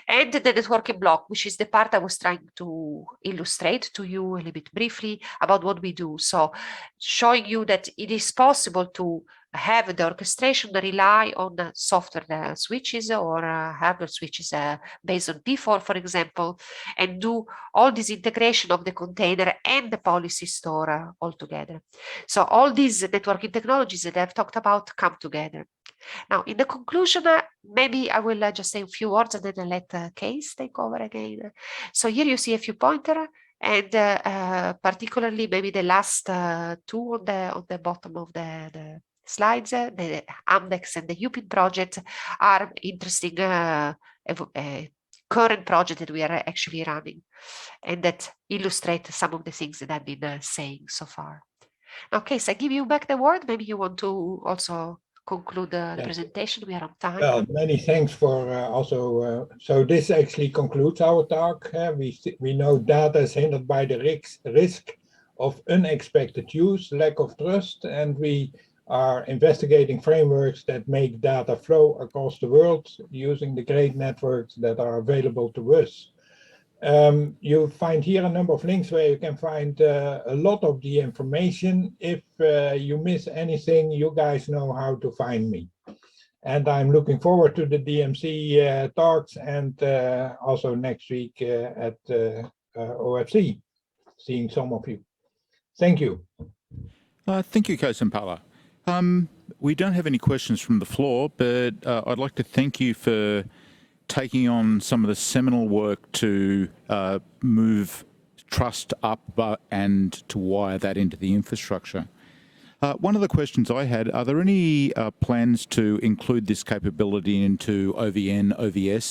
And the networking block, which is the part I was trying to illustrate to you a little bit briefly about what we do. So showing you that it is possible to have the orchestration rely on software switches or hardware switches based on P4, for example, and do all this integration of the container and the policy store all together. So all these networking technologies that I've talked about come together. Now, in the conclusion, maybe I will just say a few words and then I'll let Cees take over again. So here you see a few pointers, and particularly maybe the last two on the bottom of the slides, the Amdex and the UPIN project are interesting current project that we are actually running and that illustrate some of the things that I've been saying so far. Now, Cees, I give you back the word. Maybe you want to also conclude the
Yeah.
presentation. We are on time.
Well, many thanks for also. So this actually concludes our talk. We know data is hindered by the risk of unexpected use, lack of trust, and we are investigating frameworks that make data flow across the world using the great networks that are available to us. You find here a number of links where you can find a lot of the information. If you miss anything, you guys know how to find me. And I'm looking forward to the DMC talks and also next week at OFC, seeing some of you. Thank you.
Thank you, Cees and Paola. We don't have any questions from the floor, but I'd like to thank you for taking on some of the seminal work to move trust up and to wire that into the infrastructure. One of the questions I had, are there any plans to include this capability into OVN, OVS,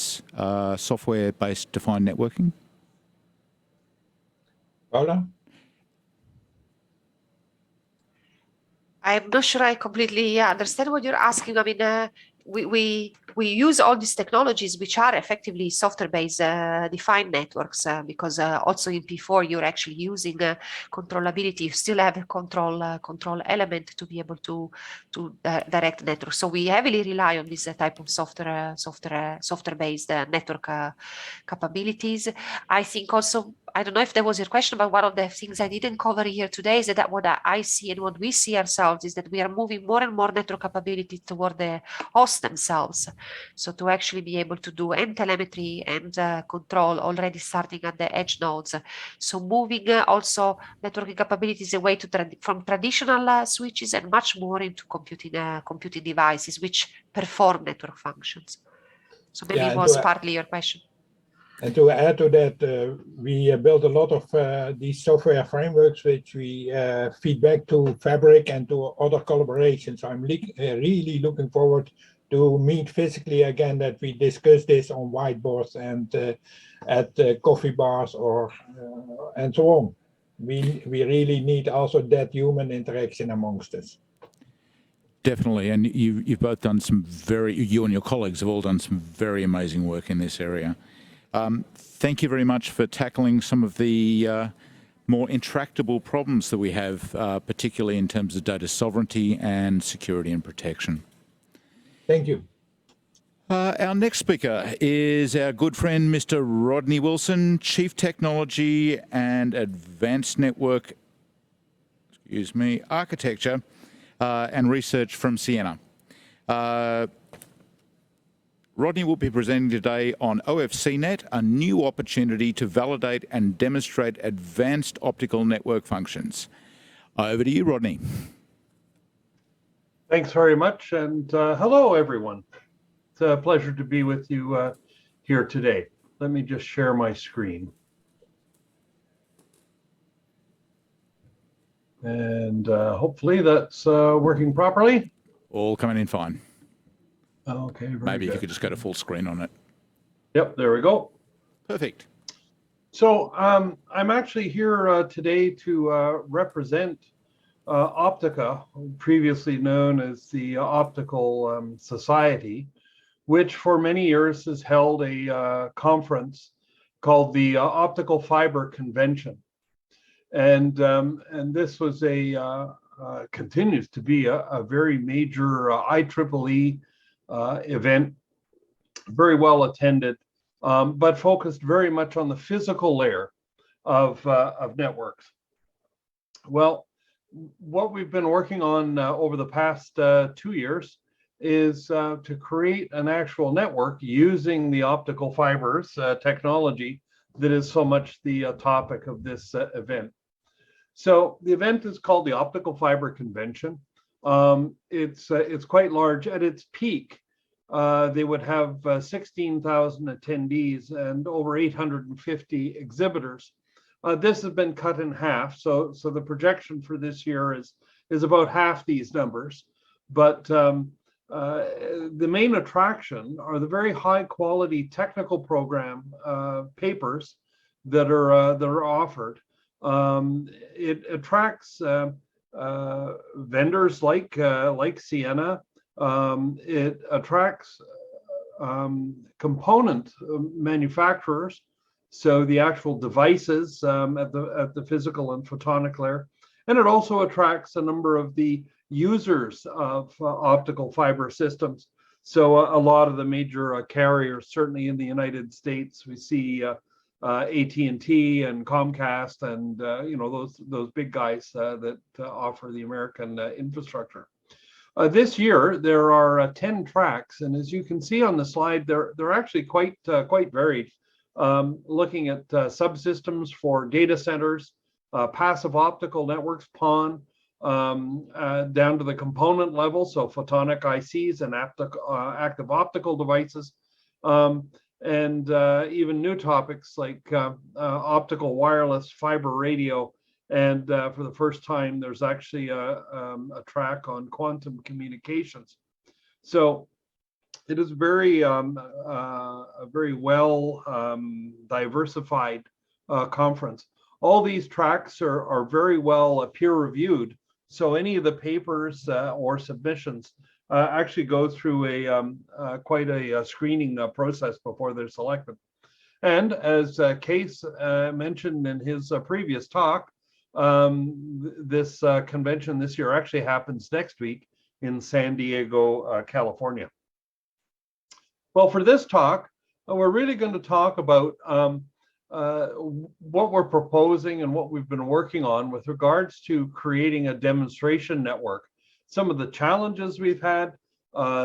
software-based defined networking?
Paola?
I'm not sure I completely understand what you're asking. I mean, we use all these technologies which are effectively software-based defined networks because also in P4 you're actually using controllability. You still have a control element to be able to direct network. So we heavily rely on this type of software-based network capabilities. I think also, I don't know if that was your question, but one of the things I didn't cover here today is that what I see and what we see ourselves is that we are moving more and more network capability toward the host themselves. So to actually be able to do end telemetry and control already starting at the edge nodes. So moving also networking capabilities away from traditional switches and much more into computing devices which perform network functions. So maybe it was partly your question.
And to add to that, we built a lot of these software frameworks which we feed back to Fabric and to other collaborations. So I'm really looking forward to meet physically again, that we discuss this on whiteboards and at coffee bars or and so on. We really need also that human interaction amongst us.
Definitely, and you've both done you and your colleagues have all done some very amazing work in this area. Thank you very much for tackling some of the more intractable problems that we have, particularly in terms of data sovereignty and security and protection.
Thank you.
Our next speaker is our good friend, Mr. Rodney Wilson, Chief Technology and Advanced Network, Architecture and Research from Ciena. Rodney will be presenting today on OFCnet, a new opportunity to validate and demonstrate advanced optical network functions. Over to you, Rodney.
Thanks very much, and hello, everyone. It's a pleasure to be with you here today. Let me just share my screen. And hopefully that's working properly.
All coming in fine.
Okay, very
Maybe
good.
if you could just go to full screen on it.
Yep, there we go.
Perfect.
So I'm actually here today to represent Optica, previously known as the Optical Society, which for many years has held a conference called the Optical Fiber Convention. And this was continues to be a very major IEEE event, very well attended, but focused very much on the physical layer of networks. Well, what we've been working on over the past 2 years is to create an actual network using the optical fibers technology that is so much the topic of this event. So the event is called the Optical Fiber Convention. It's quite large. At its peak, they would have 16,000 attendees and over 850 exhibitors. This has been cut in half, so the projection for this year is about half these numbers. But the main attraction are the very high quality technical program papers that are offered. It attracts vendors like Ciena, It attracts component manufacturers, so the actual devices at the physical and photonic layer, and it also attracts a number of the users of optical fiber systems. So a lot of the major carriers, certainly in the United States, we see AT&T and Comcast, and you know, those big guys that offer the American infrastructure. This year there are 10 tracks, and as you can see on the slide, they're actually quite varied. Looking at subsystems for data centers, passive optical networks, PON, down to the component level, so photonic ICs and active optical devices, and even new topics like optical wireless fiber radio. And for the first time, there's actually a track on quantum communications. So it is very, a very well diversified conference. All these tracks are very well peer reviewed. So any of the papers or submissions actually go through a quite a screening process before they're selected. And as Cees mentioned in his previous talk, this convention this year actually happens next week in San Diego, California. Well, for this talk, we're really going to talk about what we're proposing and what we've been working on with regards to creating a demonstration network, some of the challenges we've had,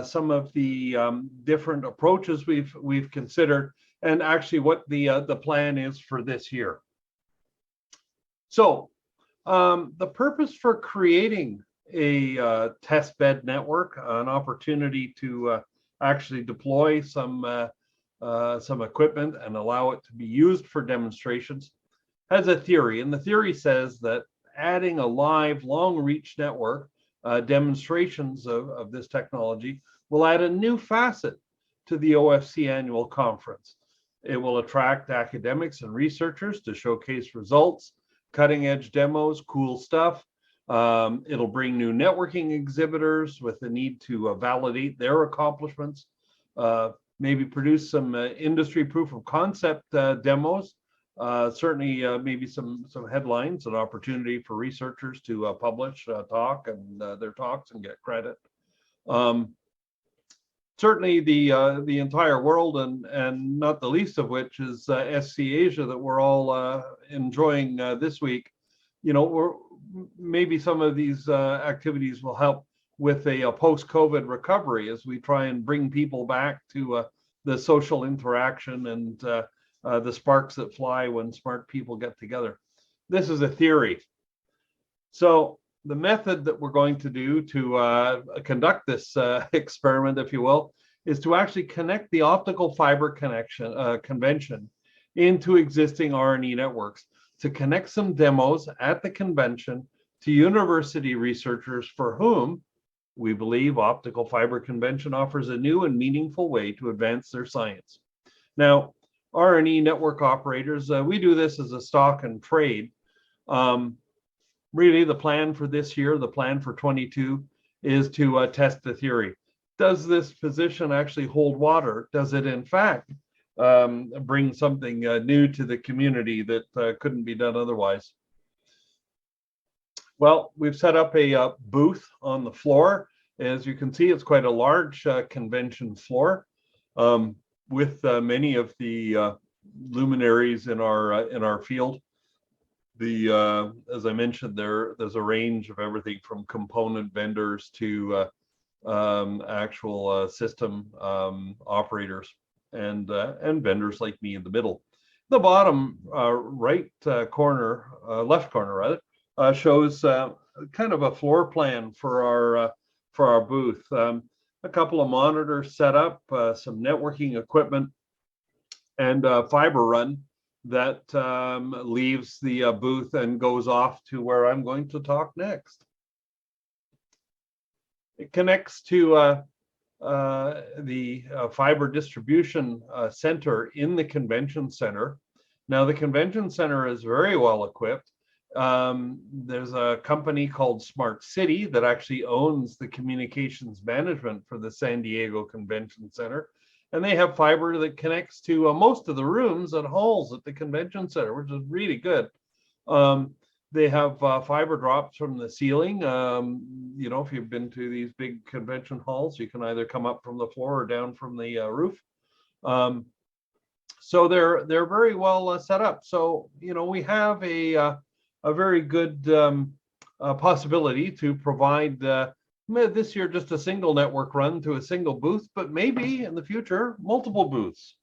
some of the different approaches we've considered, and actually what the plan is for this year. So the purpose for creating a test bed network, an opportunity to actually deploy some equipment and allow it to be used for demonstrations, has a theory. And the theory says that adding a live long reach network, demonstrations of this technology, will add a new facet to the OFC annual conference. It will attract academics and researchers to showcase results, cutting edge demos, cool stuff. It'll bring new networking exhibitors with the need to validate their accomplishments, maybe produce some industry proof of concept demos, certainly maybe some headlines, an opportunity for researchers to publish, talk, and their talks and get credit. Certainly the entire world, and not the least of which is SC Asia that we're all enjoying this week. You know, maybe some of these activities will help with a post-COVID recovery as we try and bring people back to the social interaction and the sparks that fly when smart people get together. This is a theory. So the method that we're going to do to conduct this experiment, if you will, is to actually connect the optical fiber convention into existing R&E networks, to connect some demos at the convention to university researchers for whom we believe optical fiber convention offers a new and meaningful way to advance their science. Now, R&E network operators, we do this as a stock and trade. Really, the plan for this year, the plan for 22, is to test the theory. Does this position actually hold water? Does it, in fact, bring something new to the community that couldn't be done otherwise? Well, we've set up a booth on the floor. As you can see, it's quite a large convention floor with many of the luminaries in our field. As I mentioned, there's a range of everything from component vendors to actual system operators and vendors like me in the middle. The bottom right corner, left corner rather, shows kind of a floor plan for our booth. A couple of monitors set up, some networking equipment, and fiber run that leaves the booth and goes off to where I'm going to talk next. It connects to the fiber distribution center in the convention center. Now, the convention center is very well equipped. There's a company called Smart City that actually owns the communications management for the San Diego Convention Center. And they have fiber that connects to most of the rooms and halls at the convention center, which is really good. They have fiber drops from the ceiling. You know, if you've been to these big convention halls, you can either come up from the floor or down from the roof. So they're very well set up. So, you know, we have a very good possibility to provide this year just a single network run to a single booth, but maybe in the future, multiple booths.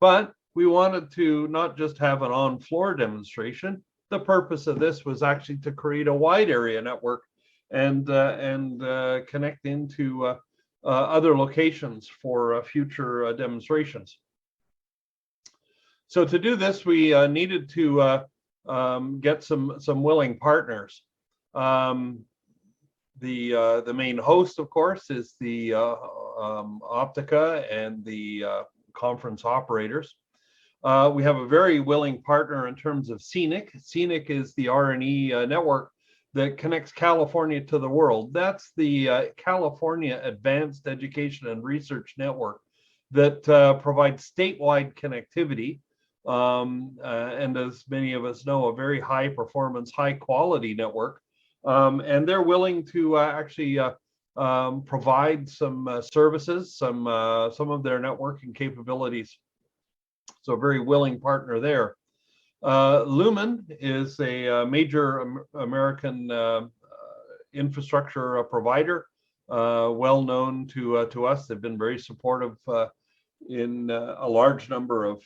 But we wanted to not just have an on-floor demonstration. The purpose of this was actually to create a wide area network and connect into other locations for future demonstrations. So to do this, we needed to get some willing partners. The main host, of course, is the Optica and the conference operators. We have a very willing partner in terms of CENIC. CENIC is the R&E network that connects California to the world. That's the California Advanced Education and Research Network that provides statewide connectivity. And as many of us know, a very high performance, high quality network. And they're willing to actually provide some services, some of their networking capabilities. So a very willing partner there. Lumen is a major American infrastructure provider, well known to us. They've been very supportive in a large number of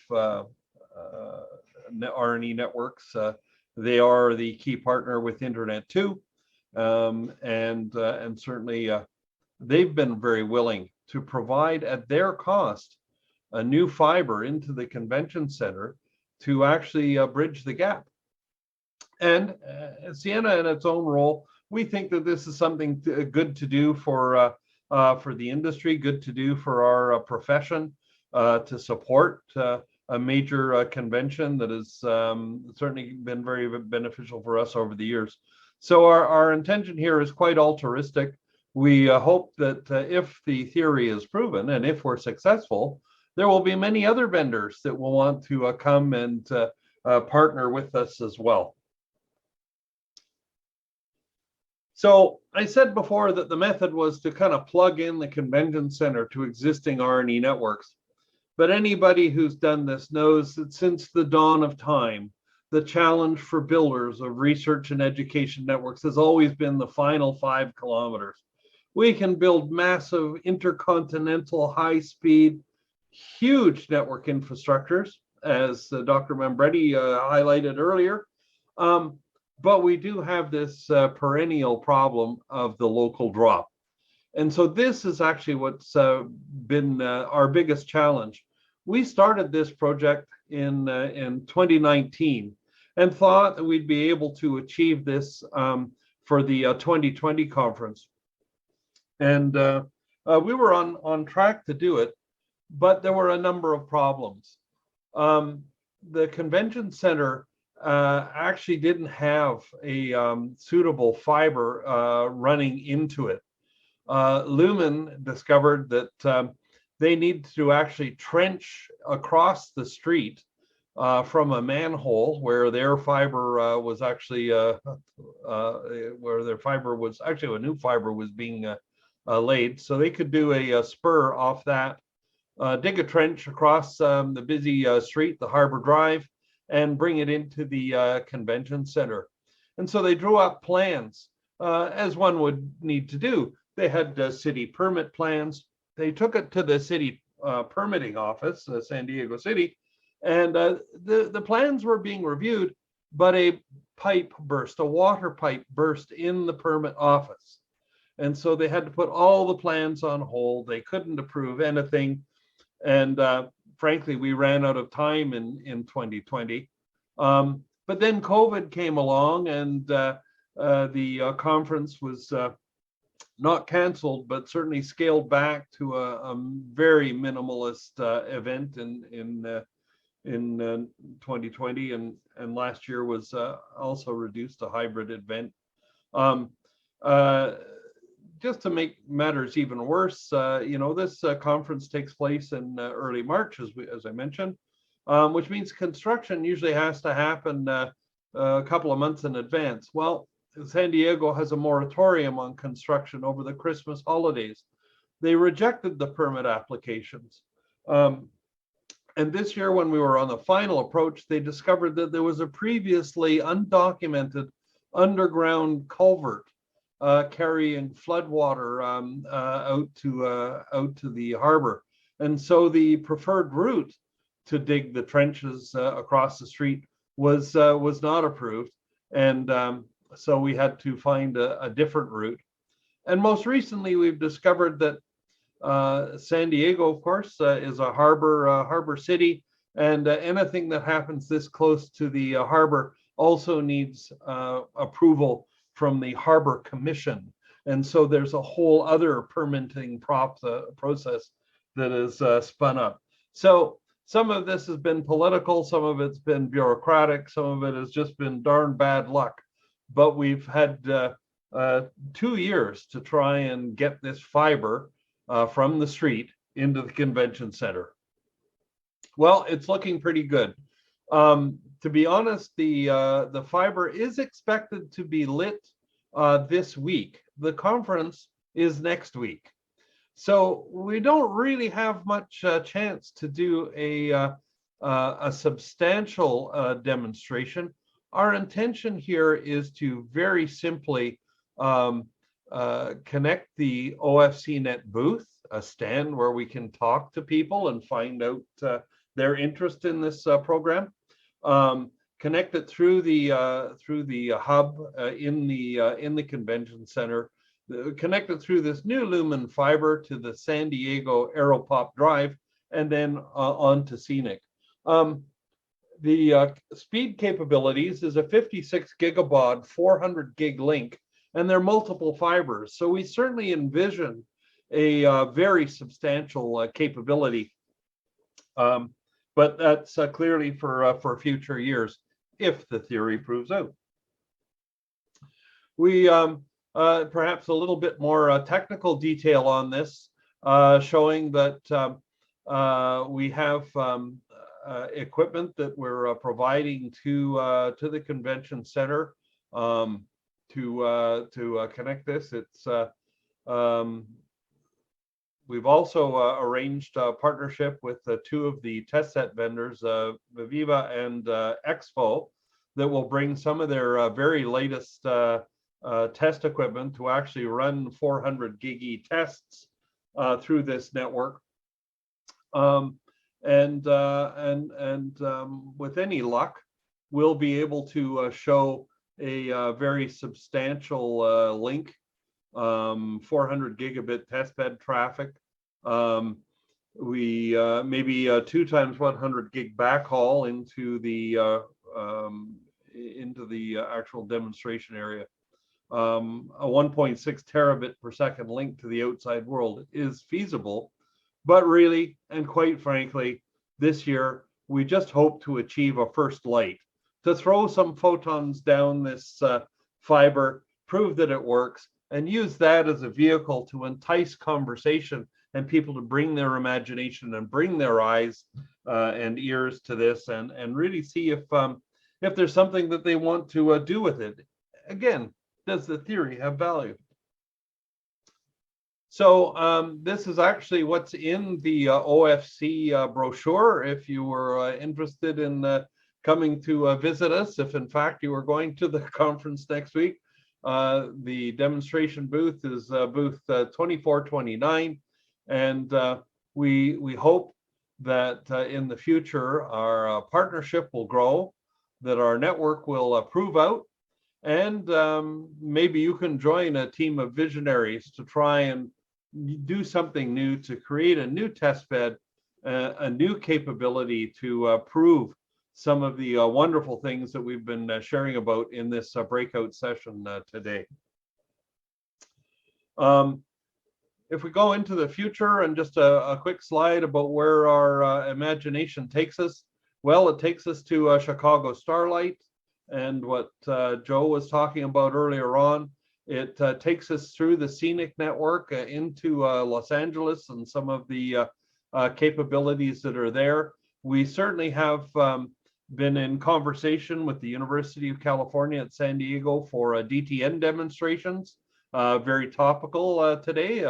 R&E networks. They are the key partner with Internet 2, and certainly they've been very willing to provide at their cost a new fiber into the convention center to actually bridge the gap. And Ciena, in its own role, we think that this is something good to do for the industry, good to do for our profession, to support a major convention that has certainly been very beneficial for us over the years. So our intention here is quite altruistic. We hope that if the theory is proven and if we're successful, there will be many other vendors that will want to come and partner with us as well. So I said before that the method was to kind of plug in the convention center to existing R&E networks. But anybody who's done this knows that since the dawn of time, the challenge for builders of research and education networks has always been the final 5 kilometers. We can build massive intercontinental high-speed, huge network infrastructures, as Dr. Mambretti highlighted earlier. But we do have this perennial problem of the local drop. And so this is actually what's been our biggest challenge. We started this project in 2019 and thought that we'd be able to achieve this for the 2020 conference. And we were on track to do it, but there were a number of problems. The convention center actually didn't have a suitable fiber running into it. Lumen discovered that they need to actually trench across the street from a manhole where their fiber was actually a new fiber was being laid. So they could do a spur off that, dig a trench across the busy street, the Harbor Drive, and bring it into the convention center. And so they drew up plans, as one would need to do. They had city permit plans. They took it to the city permitting office, San Diego City, and the plans were being reviewed, but a pipe burst, a water pipe burst in the permit office. And so they had to put all the plans on hold. They couldn't approve anything. And frankly, we ran out of time in 2020. But then COVID came along, and the conference was not canceled, but certainly scaled back to a very minimalist event in 2020, and last year was also reduced to hybrid event. Just to make matters even worse, this conference takes place in early March, as I mentioned, which means construction usually has to happen a couple of months in advance. Well, San Diego has a moratorium on construction over the Christmas holidays. They rejected the permit applications. And this year, when we were on the final approach, they discovered that there was a previously undocumented underground culvert carrying floodwater out to the harbor. And so the preferred route to dig the trenches across the street was not approved. And so we had to find a different route. And most recently, we've discovered that San Diego, of course, is a harbor city, and anything that happens this close to the harbor also needs approval from the Harbor Commission. And so there's a whole other permitting process that is spun up. So some of this has been political, some of it's been bureaucratic, some of it has just been darn bad luck. But we've had 2 years to try and get this fiber from the street into the convention center. Well, it's looking pretty good. To be honest, the fiber is expected to be lit this week. The conference is next week. So we don't really have much chance to do a substantial demonstration. Our intention here is to very simply connect the OFCnet booth, a stand where we can talk to people and find out their interest in this program. Connect it through the hub in the convention center. Connect it through this new Lumen fiber to the San Diego Aeropop drive, and then on to Scenic. The speed capabilities is a 56 gigabaud, 400 gig link, and there are multiple fibers. So we certainly envision a very substantial capability, but that's clearly for future years if the theory proves out. We perhaps a little bit more technical detail on this, showing that we have equipment that we're providing to the convention center to connect this. It's we've also arranged a partnership with two of the test set vendors, Viviva and Expo, that will bring some of their very latest test equipment to actually run 400 gig tests through this network. And with any luck, we'll be able to show a very substantial link, 400 gigabit testbed traffic. We maybe 2 times 100 gig backhaul into the actual demonstration area. A 1.6 terabit per second link to the outside world is feasible, but really, and quite frankly, this year we just hope to achieve a first light, to throw some photons down this fiber, prove that it works, and use that as a vehicle to entice conversation and people to bring their imagination and bring their eyes and ears to this, and really see if there's something that they want to do with it. Again, does the theory have value? So this is actually what's in the OFC brochure. If you were interested in coming to visit us, if in fact you were going to the conference next week, the demonstration booth is booth 2429, and we hope that in the future our partnership will grow, that our network will prove out, and maybe you can join a team of visionaries to try and do something new, to create a new test bed, a new capability to prove some of the wonderful things that we've been sharing about in this breakout session today. If we go into the future, and just a quick slide about where our imagination takes us, Well, it takes us to Chicago Starlight, and what Joe was talking about earlier on, it takes us through the scenic network into Los Angeles and some of the capabilities that are there. We certainly have been in conversation with the University of California at San Diego for DTN demonstrations, very topical today.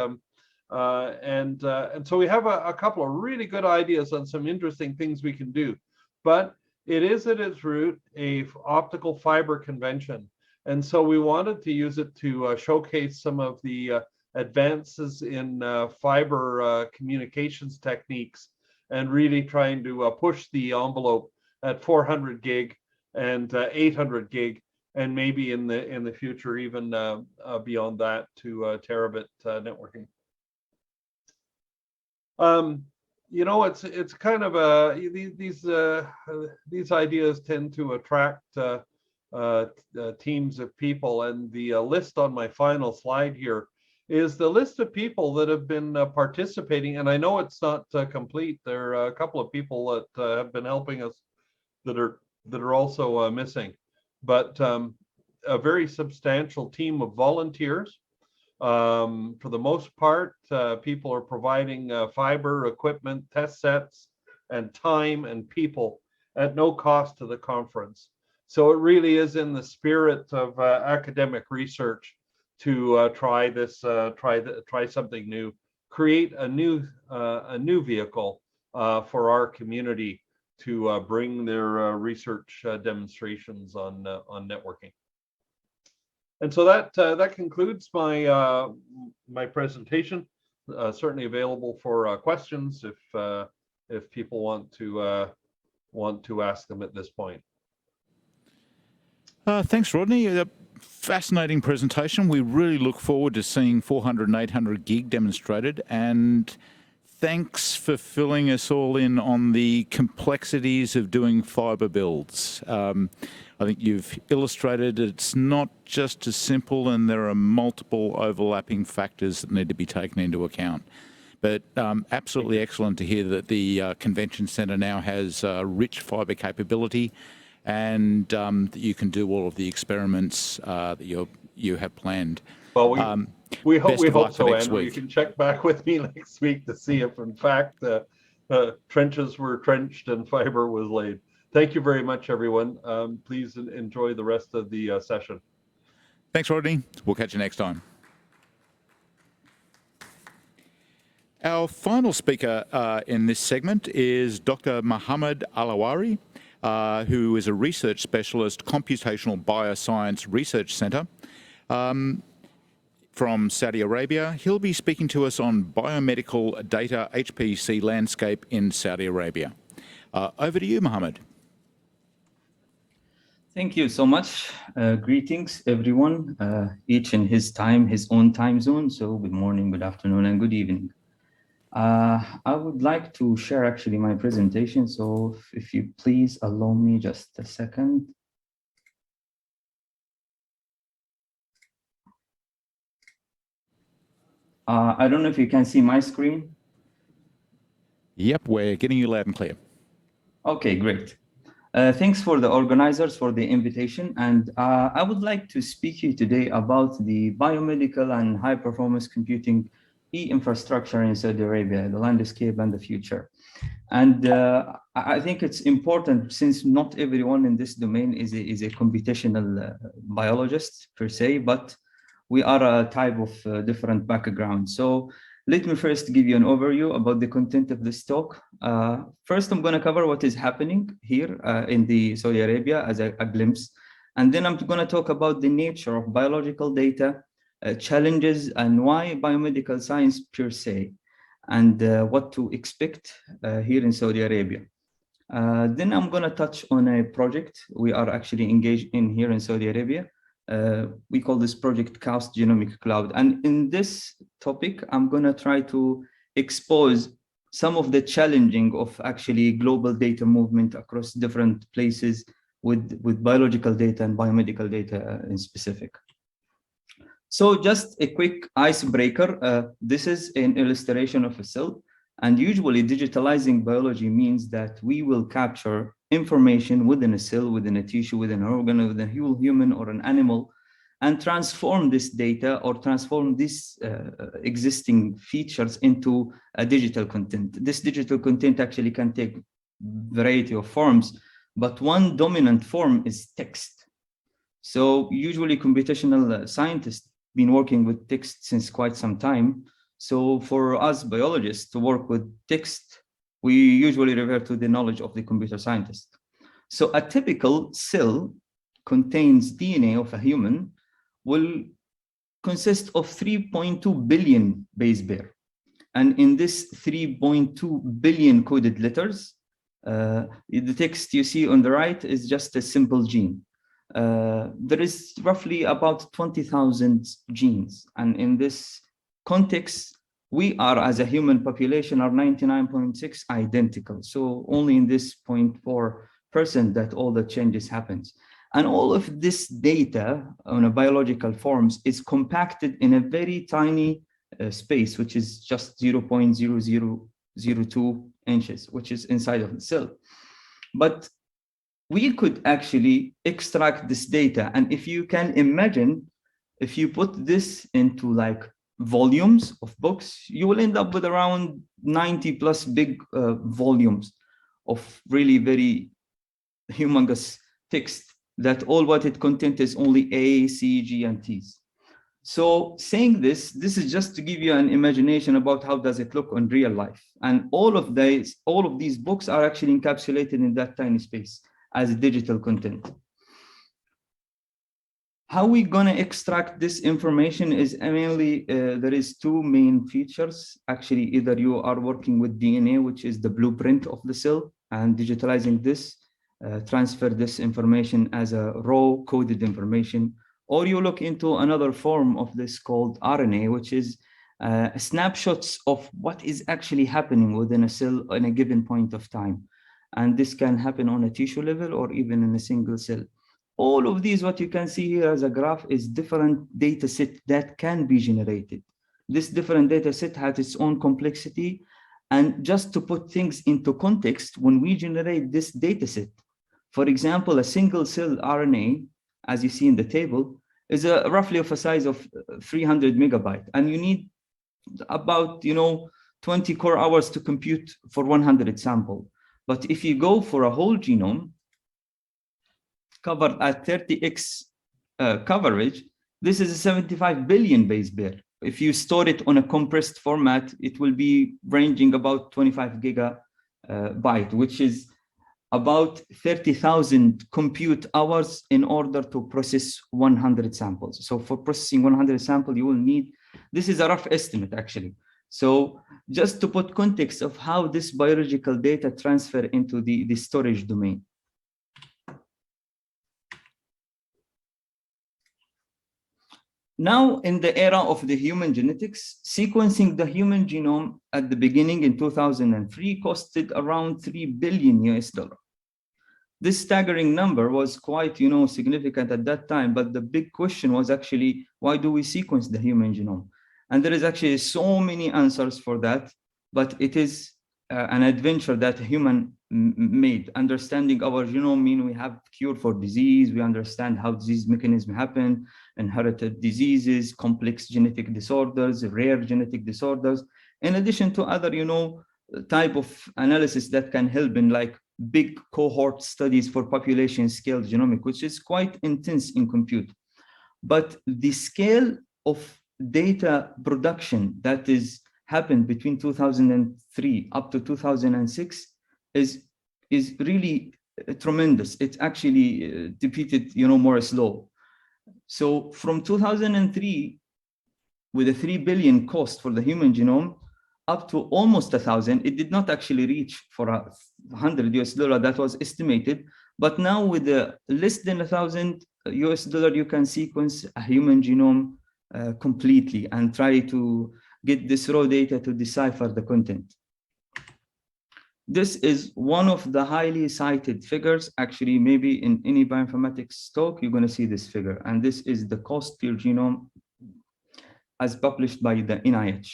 And so we have a couple of really good ideas on some interesting things we can do. But it is at its root a optical fiber convention. And so we wanted to use it to showcase some of the advances in fiber communications techniques and really trying to push the envelope at 400 gig and 800 gig, and maybe in the future even beyond that to terabit networking. You know, it's kind of these ideas tend to attract teams of people, and the list on my final slide here is the list of people that have been participating. And I know it's not complete. There are a couple of people that have been helping us that are also missing, but a very substantial team of volunteers. For the most part, people are providing fiber equipment, test sets, and time and people at no cost to the conference. So it really is in the spirit of academic research to try this, try something new, create a new vehicle for our community to bring their research demonstrations on networking. And so that concludes my my presentation. Certainly available for questions if people want to ask them at this point.
Thanks, Rodney. A fascinating presentation. We really look forward to seeing 400 and 800 gig demonstrated, and thanks for filling us all in on the complexities of doing fiber builds. I think you've illustrated it's not just as simple, and there are multiple overlapping factors that need to be taken into account. But absolutely excellent to hear that the Convention Centre now has rich fibre capability, and that you can do all of the experiments that you have planned.
Well, we hope so, Andrew.
Week.
You can check back with me next week to see if, in fact, trenches were trenched and fiber was laid. Thank you very much, everyone. Please enjoy the rest of the session.
Thanks, Rodney. We'll catch you next time. Our final speaker in this segment is Dr. Mohamed Alawari, who is a research specialist, Computational Bioscience Research Centre from Saudi Arabia. He'll be speaking to us on biomedical data HPC landscape in Saudi Arabia. Over to you, Mohamed.
Thank you so much. Greetings, everyone, each in his time, his own time zone. So good morning, good afternoon, and good evening. I would like to share actually my presentation. So if you please allow me just a second. I don't know if you can see my screen.
Yep, we're getting you loud and clear.
Okay, great. Thanks for the organizers for the invitation. And I would like to speak to you today about the biomedical and high performance computing infrastructure in Saudi Arabia, the landscape and the future. And I think it's important, since not everyone in this domain is a computational biologist per se, but we are a type of different background. So let me first give you an overview about the content of this talk. First, I'm going to cover what is happening here in the Saudi Arabia as a glimpse. And then I'm going to talk about the nature of biological data, challenges, and why biomedical science per se, and what to expect here in Saudi Arabia. Then I'm going to touch on a project we are actually engaged in here in Saudi Arabia. We call this project Chaos Genomic Cloud. And in this topic, I'm going to try to expose some of the challenging of actually global data movement across different places with biological data and biomedical data in specific. So just a quick icebreaker. This is an illustration of a cell. And usually digitalizing biology means that we will capture information within a cell, within a tissue, within an organ, within a whole human or an animal, and transform this data or transform these existing features into a digital content. This digital content actually can take variety of forms, but one dominant form is text. So usually computational scientists been working with text since quite some time. So for us biologists to work with text, we usually revert to the knowledge of the computer scientist. So a typical cell contains DNA of a human will consist of 3.2 billion base pair. And in this 3.2 billion coded letters, the text you see on the right is just a simple gene. There is roughly about 20,000 genes. And in this context, we are, as a human population, are 99.6 identical. So only in this 0.4% that all the changes happens. And all of this data on a biological forms is compacted in a very tiny space, which is just 0.0002 inches, which is inside of the cell. But we could actually extract this data. And if you can imagine, if you put this into like volumes of books, you will end up with around 90 plus big volumes of really very humongous text that all what it contains is only A, C, G, and T's. So saying this is just to give you an imagination about how does it look in real life. And all of these books are actually encapsulated in that tiny space as digital content. How we gonna extract this information is mainly, there is two main features. Actually, either you are working with DNA, which is the blueprint of the cell, and digitalizing this, transfer this information as a raw coded information, or you look into another form of this called RNA, which is snapshots of what is actually happening within a cell in a given point of time. And this can happen on a tissue level or even in a single cell. All of these, what you can see here as a graph, is different data set that can be generated. This different data set has its own complexity. And just to put things into context, when we generate this data set, for example, a single cell RNA, as you see in the table, is roughly of a size of 300 megabyte. And you need about 20 core hours to compute for 100 sample. But if you go for a whole genome, covered at 30x coverage, this is a 75 billion base pair. If you store it on a compressed format, it will be ranging about 25 gigabyte, which is about 30,000 compute hours in order to process 100 samples. So for processing 100 samples, you will need, this is a rough estimate actually. So just to put context of how this biological data transfer into the storage domain. Now, in the era of the human genetics, sequencing the human genome at the beginning in 2003 costed around $3 billion US. This staggering number was quite, significant at that time, but the big question was actually, why do we sequence the human genome? And there is actually so many answers for that, but it is an adventure that a human made. Understanding our genome means we have cure for disease, we understand how disease mechanisms happen, inherited diseases, complex genetic disorders, rare genetic disorders, in addition to other, type of analysis that can help in like big cohort studies for population scale genomic, which is quite intense in compute. But the scale of data production that is happened between 2003 up to 2006 is really tremendous. It's actually defeated, Moore's law. So from 2003, with a 3 billion cost for the human genome, up to almost 1,000, it did not actually reach for $100 US that was estimated. But now with the less than $1,000 US, you can sequence a human genome completely and try to get this raw data to decipher the content. This is one of the highly cited figures. Actually, maybe in any bioinformatics talk, you're going to see this figure. And this is the cost per genome as published by the NIH.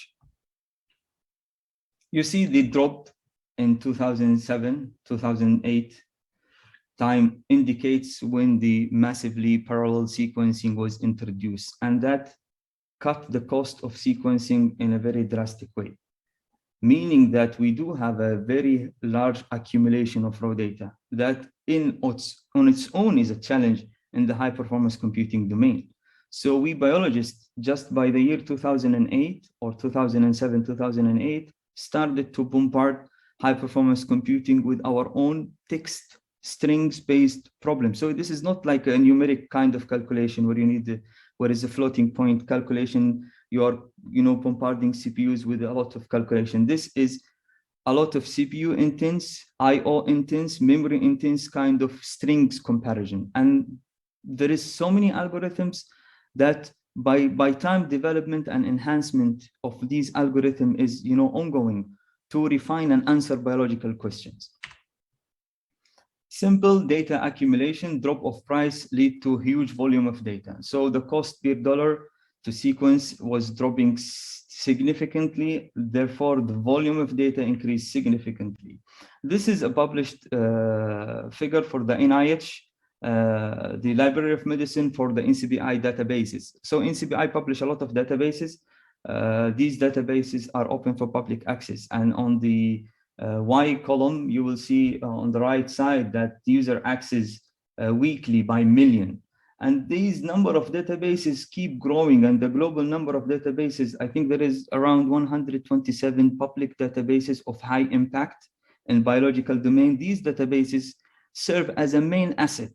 You see the drop in 2007, 2008. time indicates when the massively parallel sequencing was introduced, and that cut the cost of sequencing in a very drastic way, meaning that we do have a very large accumulation of raw data that on its own is a challenge in the high performance computing domain. So we biologists, just by the year 2008 or 2007, 2008, started to bombard high performance computing with our own text strings-based problem. So this is not like a numeric kind of calculation where you need where is a floating point calculation. You are, bombarding CPUs with a lot of calculation. This is a lot of CPU intense, IO intense, memory intense kind of strings comparison. And there is so many algorithms that by time development and enhancement of these algorithms is, ongoing to refine and answer biological questions. Simple data accumulation, drop of price lead to huge volume of data. So the cost per dollar to sequence was dropping significantly. Therefore, the volume of data increased significantly. This is a published figure for the NIH, the Library of Medicine for the NCBI databases. So NCBI publish a lot of databases. These databases are open for public access. And on the Y column, you will see on the right side that user access weekly by million. And these number of databases keep growing, and the global number of databases, I think there is around 127 public databases of high impact in biological domain. These databases serve as a main asset.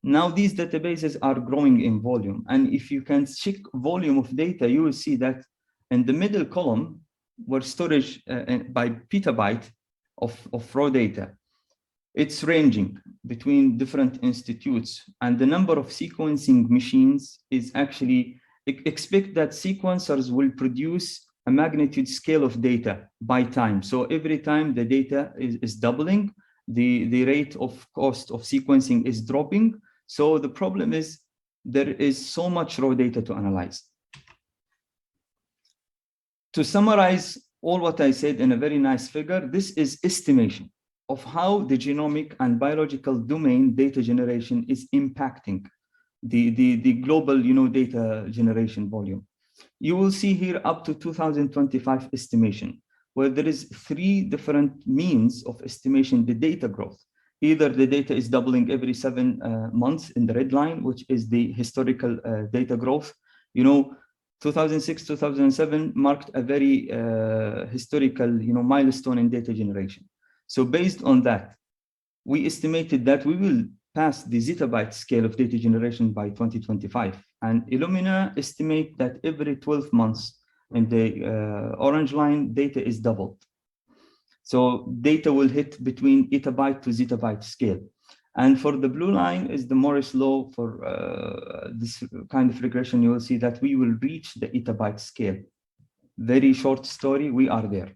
Now these databases are growing in volume. And if you can check volume of data, you will see that in the middle column, where storage by petabyte of raw data, it's ranging between different institutes, and the number of sequencing machines is actually, expect that sequencers will produce a magnitude scale of data by time. So every time the data is doubling, the rate of cost of sequencing is dropping. So the problem is there is so much raw data to analyze. To summarize all what I said in a very nice figure, this is estimation of how the genomic and biological domain data generation is impacting the global data generation volume. You will see here up to 2025 estimation, where there is 3 different means of estimation the data growth. Either the data is doubling every 7 months in the red line, which is the historical data growth. 2006, 2007 marked a very historical milestone in data generation. So based on that, we estimated that we will pass the zettabyte scale of data generation by 2025. And Illumina estimate that every 12 months in the orange line, data is doubled. So data will hit between etabyte to zettabyte scale. And for the blue line is the Moore's law. For this kind of regression, you will see that we will reach the etabyte scale. Very short story, we are there.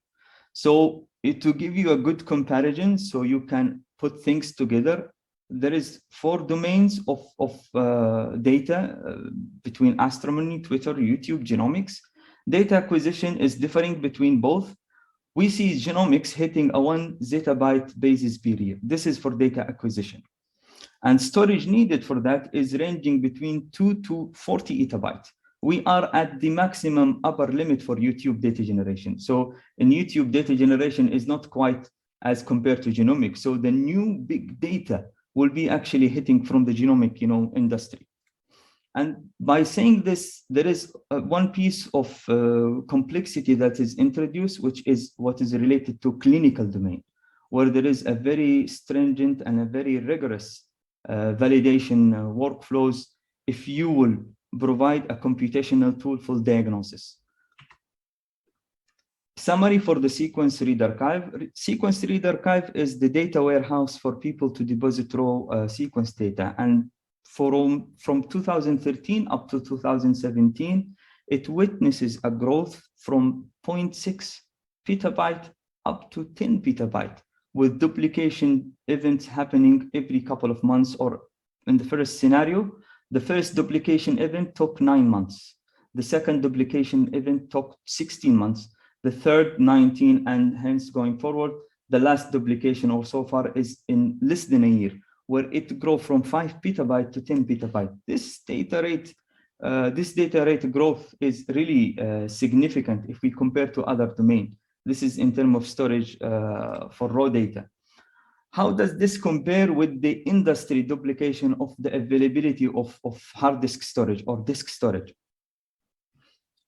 So to give you a good comparison, so you can put things together, there is 4 domains of data between astronomy, Twitter, YouTube, genomics. Data acquisition is differing between both. We see genomics hitting a 1 zettabyte basis per year. This is for data acquisition. And storage needed for that is ranging between 2 to 40 etabytes. We are at the maximum upper limit for YouTube data generation. So in YouTube, data generation is not quite as compared to genomics. So the new big data will be actually hitting from the genomic industry. And by saying this, there is one piece of complexity that is introduced, which is what is related to clinical domain, where there is a very stringent and a very rigorous validation workflows if you will provide a computational tool for diagnosis. Summary for the Sequence Read Archive. Sequence Read Archive is the data warehouse for people to deposit raw sequence data. And from 2013 up to 2017, it witnesses a growth from 0.6 petabyte up to 10 petabyte, with duplication events happening every couple of months. Or in the first scenario, the first duplication event took 9 months. The second duplication event took 16 months. The third, 19, and hence going forward, the last duplication or so far is in less than a year, where it grow from 5 petabyte to 10 petabyte. This data rate growth is really significant if we compare to other domain. This is in terms of storage for raw data. How does this compare with the industry duplication of the availability of hard disk storage or disk storage?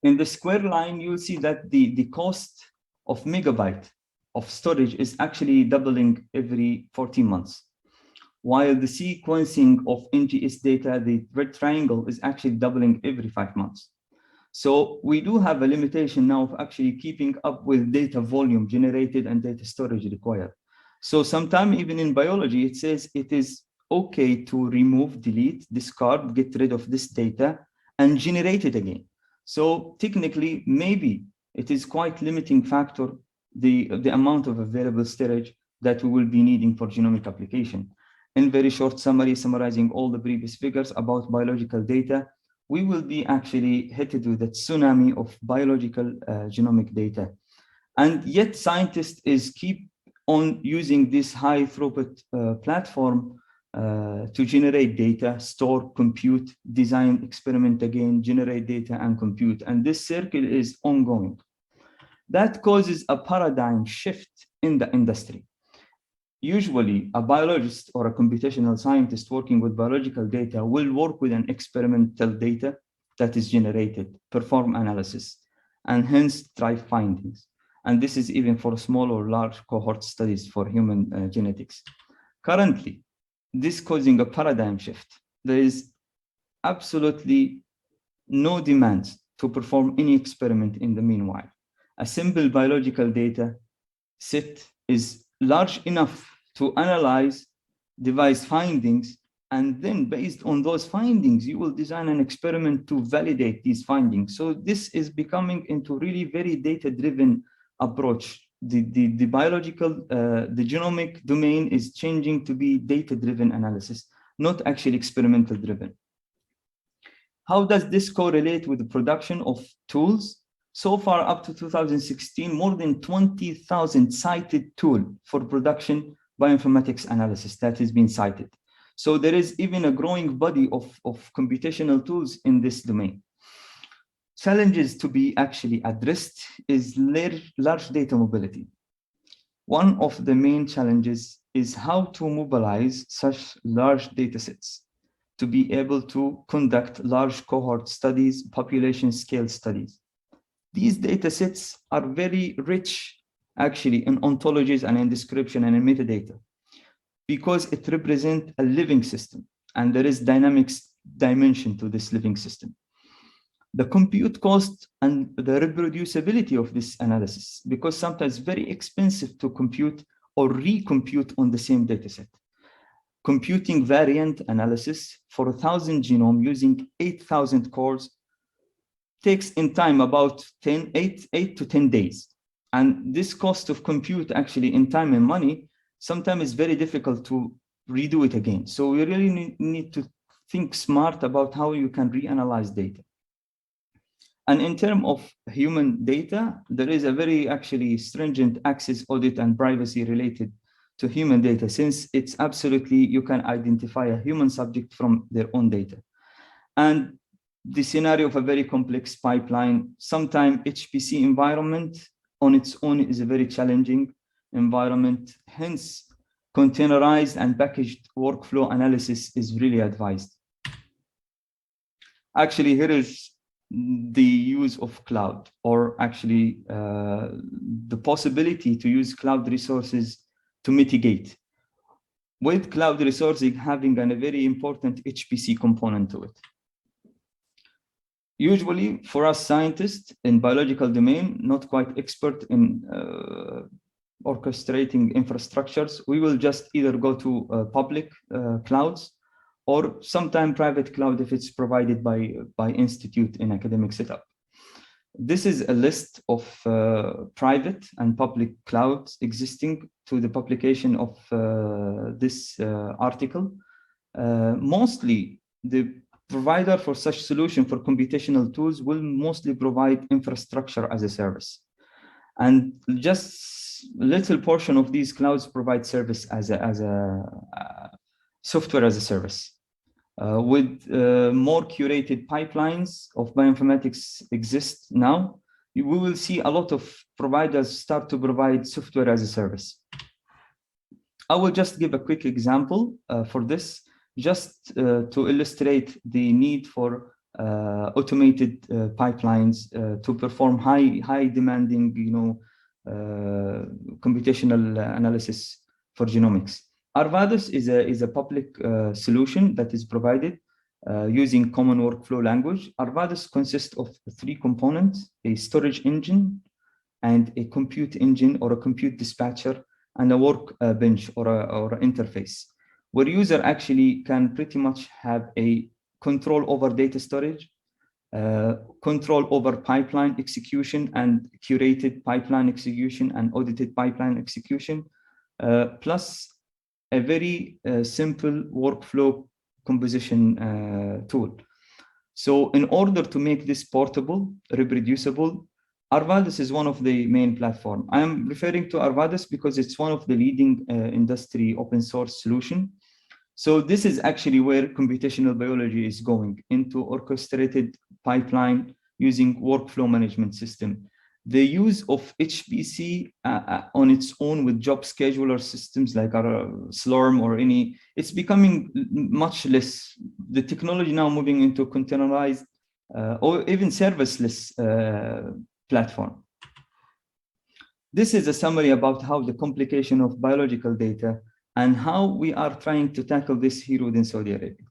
In the square line, you'll see that the cost of megabyte of storage is actually doubling every 14 months. While the sequencing of NGS data, the red triangle, is actually doubling every 5 months. So we do have a limitation now of actually keeping up with data volume generated and data storage required. So sometime even in biology, it says it is okay to remove, delete, discard, get rid of this data and generate it again. So technically, maybe it is quite limiting factor, the amount of available storage that we will be needing for genomic application. In very short summary, summarizing all the previous figures about biological data, we will be actually hit with a tsunami of biological genomic data. And yet scientists keep on using this high throughput platform to generate data, store, compute, design, experiment again, generate data and compute. And this circle is ongoing. That causes a paradigm shift in the industry. Usually, a biologist or a computational scientist working with biological data will work with an experimental data that is generated, perform analysis, and hence drive findings. And this is even for small or large cohort studies for human genetics. Currently, this causing a paradigm shift. There is absolutely no demand to perform any experiment in the meanwhile. A simple biological data set is large enough to analyze, devise findings, and then based on those findings, you will design an experiment to validate these findings. So this is becoming into really very data-driven approach. The biological, the genomic domain is changing to be data-driven analysis, not actually experimental-driven. How does this correlate with the production of tools? So far, up to 2016, more than 20,000 cited tools for production bioinformatics analysis that has been cited. So there is even a growing body of computational tools in this domain. Challenges to be actually addressed is large data mobility. One of the main challenges is how to mobilize such large data sets to be able to conduct large cohort studies, population scale studies. These data sets are very rich actually in ontologies and in description and in metadata because it represents a living system and there is dynamics dimension to this living system. The compute cost and the reproducibility of this analysis, because sometimes very expensive to compute or recompute on the same data set. Computing variant analysis for 1,000 genome using 8,000 cores takes in time about 8 to 10 days. And this cost of compute actually in time and money, sometimes is very difficult to redo it again. So we really need to think smart about how you can reanalyze data. And in terms of human data, there is a very actually stringent access audit and privacy related to human data, since it's absolutely, you can identify a human subject from their own data. And the scenario of a very complex pipeline, sometimes HPC environment on its own is a very challenging environment. Hence, containerized and packaged workflow analysis is really advised. Actually, here is the use of cloud, or actually the possibility to use cloud resources to mitigate. With cloud resources having a very important HPC component to it. Usually for us scientists in biological domain, not quite expert in orchestrating infrastructures, we will just either go to public clouds or sometime private cloud if it's provided by institute in academic setup. This is a list of private and public clouds existing to the publication of this article. Mostly the provider for such solution for computational tools will mostly provide infrastructure as a service. And just a little portion of these clouds provide service as a software as a service. With more curated pipelines of bioinformatics exist now, we will see a lot of providers start to provide software as a service. I will just give a quick example for this, just to illustrate the need for automated pipelines to perform high demanding, computational analysis for genomics. Arvadus is a public solution that is provided using common workflow language. Arvadus consists of 3 components: a storage engine and a compute engine or a compute dispatcher, and a workbench or an interface, where user actually can pretty much have a control over data storage, control over pipeline execution and curated pipeline execution and audited pipeline execution, plus a very simple workflow composition tool. So in order to make this portable, reproducible, Arvadus is one of the main platforms. I am referring to Arvadus because it's one of the leading industry open source solution. So this is actually where computational biology is going, into orchestrated pipeline using workflow management system. The use of HPC on its own with job scheduler systems like our Slurm or any, it's becoming much less. The technology now moving into containerized or even serviceless platform. This is a summary about how the complication of biological data and how we are trying to tackle this here within Saudi Arabia.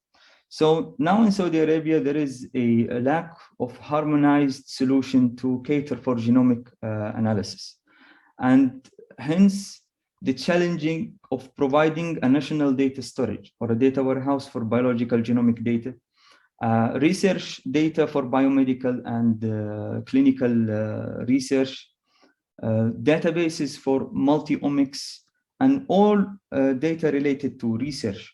So now in Saudi Arabia, there is a lack of harmonized solution to cater for genomic analysis. And hence the challenging of providing a national data storage or a data warehouse for biological genomic data, research data for biomedical and clinical research, databases for multi-omics, and all data related to research.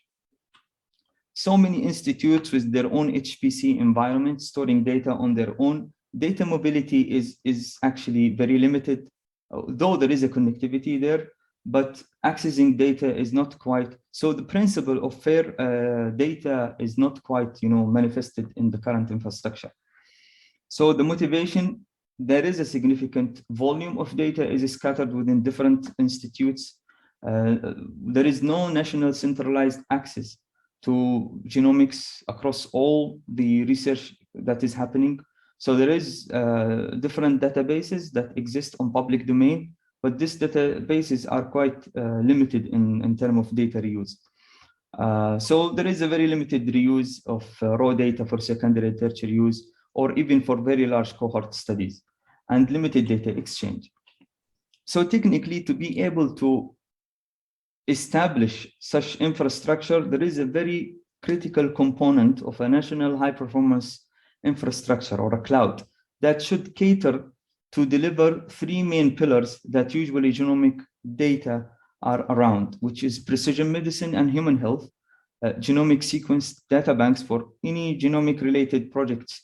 So many institutes with their own HPC environment storing data on their own. Data mobility is actually very limited, though there is a connectivity there, but accessing data is not quite. So the principle of fair data is not quite, manifested in the current infrastructure. So the motivation, there is a significant volume of data is scattered within different institutes. There is no national centralized access to genomics across all the research that is happening. So there is different databases that exist on public domain, but these databases are quite limited in terms of data reuse. So there is a very limited reuse of raw data for secondary and tertiary use, or even for very large cohort studies, and limited data exchange. So technically, to be able to establish such infrastructure, there is a very critical component of a national high-performance infrastructure or a cloud that should cater to deliver 3 main pillars that usually genomic data are around, which is precision medicine and human health, genomic sequence data banks for any genomic-related projects,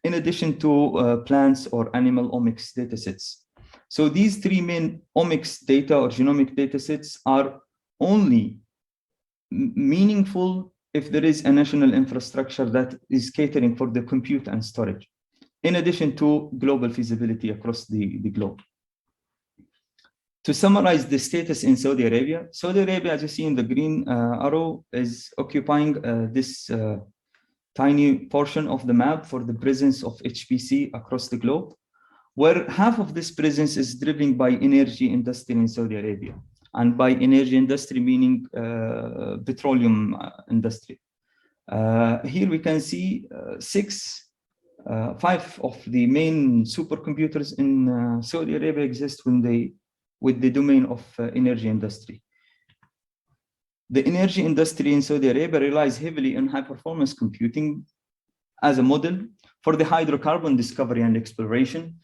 in addition to plants or animal omics datasets. So these 3 main omics data or genomic datasets are only meaningful if there is a national infrastructure that is catering for the compute and storage, in addition to global feasibility across the globe. To summarize the status in Saudi Arabia, as you see in the green arrow, is occupying this tiny portion of the map for the presence of HPC across the globe, where half of this presence is driven by energy industry in Saudi Arabia. And by energy industry, meaning petroleum industry. Here we can see 5 of the main supercomputers in Saudi Arabia exist with the domain of energy industry. The energy industry in Saudi Arabia relies heavily on high-performance computing as a model for the hydrocarbon discovery and exploration,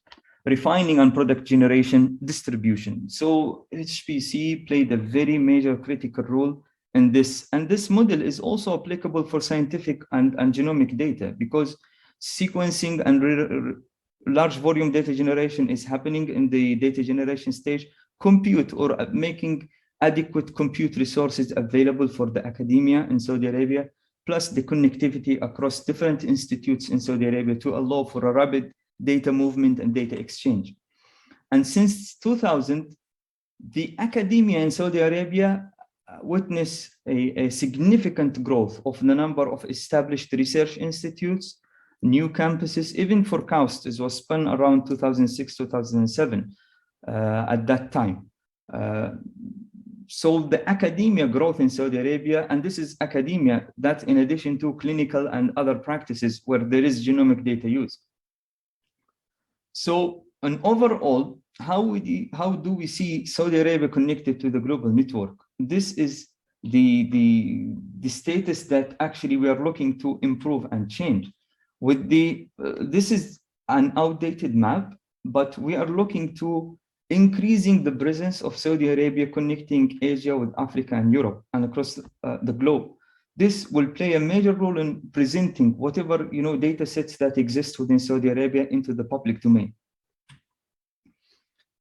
refining and product generation, distribution. So HPC played a very major critical role in this. And this model is also applicable for scientific and genomic data, because sequencing and large volume data generation is happening in the data generation stage. Compute or making adequate compute resources available for the academia in Saudi Arabia, plus the connectivity across different institutes in Saudi Arabia to allow for a rapid data movement and data exchange. And since 2000, the academia in Saudi Arabia witnessed a significant growth of the number of established research institutes, new campuses. Even for KAUST, it was spun around 2006, 2007 at that time. So the academia growth in Saudi Arabia, and this is academia that in addition to clinical and other practices where there is genomic data use. So an overall, how do we see Saudi Arabia connected to the global network? This is the status that actually we are looking to improve and change. With this is an outdated map, but we are looking to increasing the presence of Saudi Arabia connecting Asia with Africa and Europe and across the globe. This will play a major role in presenting whatever data sets that exist within Saudi Arabia into the public domain.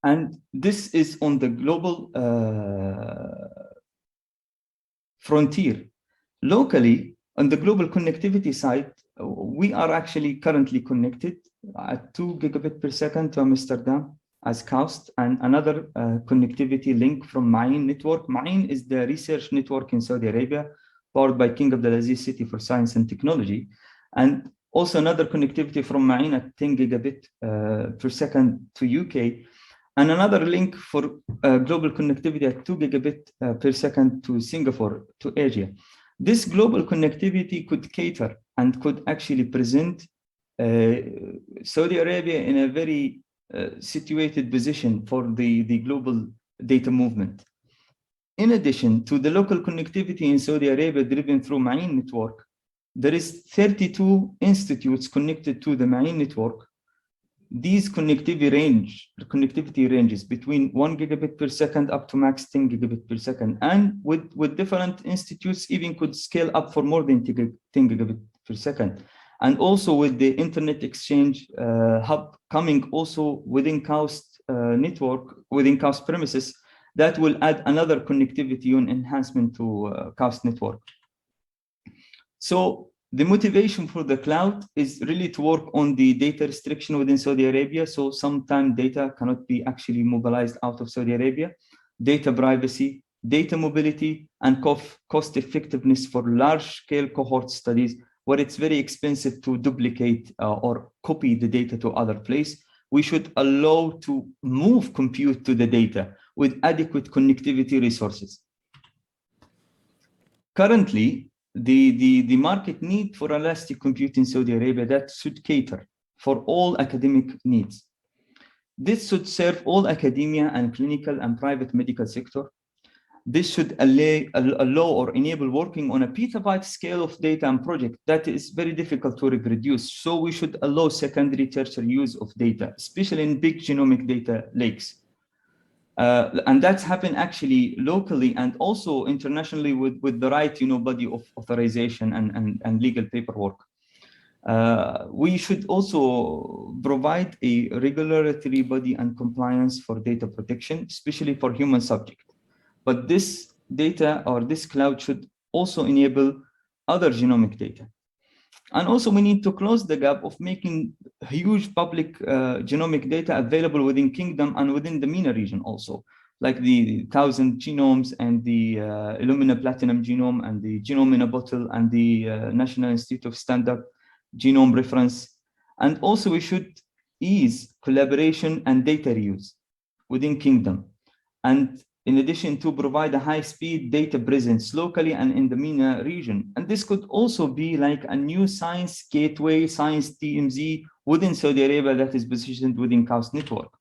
And this is on the global frontier. Locally, on the global connectivity side, we are actually currently connected at 2 gigabit per second to Amsterdam as KAUST, and another connectivity link from Ma'in network. Ma'in is the research network in Saudi Arabia, powered by King Abdulaziz City for Science and Technology. And also another connectivity from Ma'in at 10 gigabit per second to UK. And another link for global connectivity at 2 gigabit per second to Singapore, to Asia. This global connectivity could cater and could actually present Saudi Arabia in a very situated position for the global data movement. In addition to the local connectivity in Saudi Arabia driven through Ma'in network, there is 32 institutes connected to the Ma'in network. These connectivity ranges between 1 gigabit per second up to max 10 gigabit per second. And with different institutes even could scale up for more than 10 gigabit per second. And also with the internet exchange hub coming also within KAUST network, within KAUST premises, that will add another connectivity and enhancement to KAUST network. So the motivation for the cloud is really to work on the data restriction within Saudi Arabia. So sometimes data cannot be actually mobilized out of Saudi Arabia, data privacy, data mobility, and cost effectiveness for large scale cohort studies where it's very expensive to duplicate or copy the data to other place. We should allow to move compute to the data with adequate connectivity resources. Currently, the market need for elastic compute in Saudi Arabia that should cater for all academic needs. This should serve all academia and clinical and private medical sector. This should allow or enable working on a petabyte scale of data and project that is very difficult to reproduce. So we should allow secondary, tertiary use of data, especially in big genomic data lakes. And that's happened actually locally and also internationally with the right body of authorization and legal paperwork. We should also provide a regulatory body and compliance for data protection, especially for human subject. But this data or this cloud should also enable other genomic data. And also we need to close the gap of making huge public genomic data available within Kingdom and within the MENA region also, like the 1,000 genomes and the Illumina Platinum genome and the genome in a bottle and the National Institute of Standard Genome Reference. And also we should ease collaboration and data reuse within Kingdom. And in addition to provide a high-speed data presence locally and in the MENA region. And this could also be like a new science gateway, science DMZ within Saudi Arabia that is positioned within KAUST network.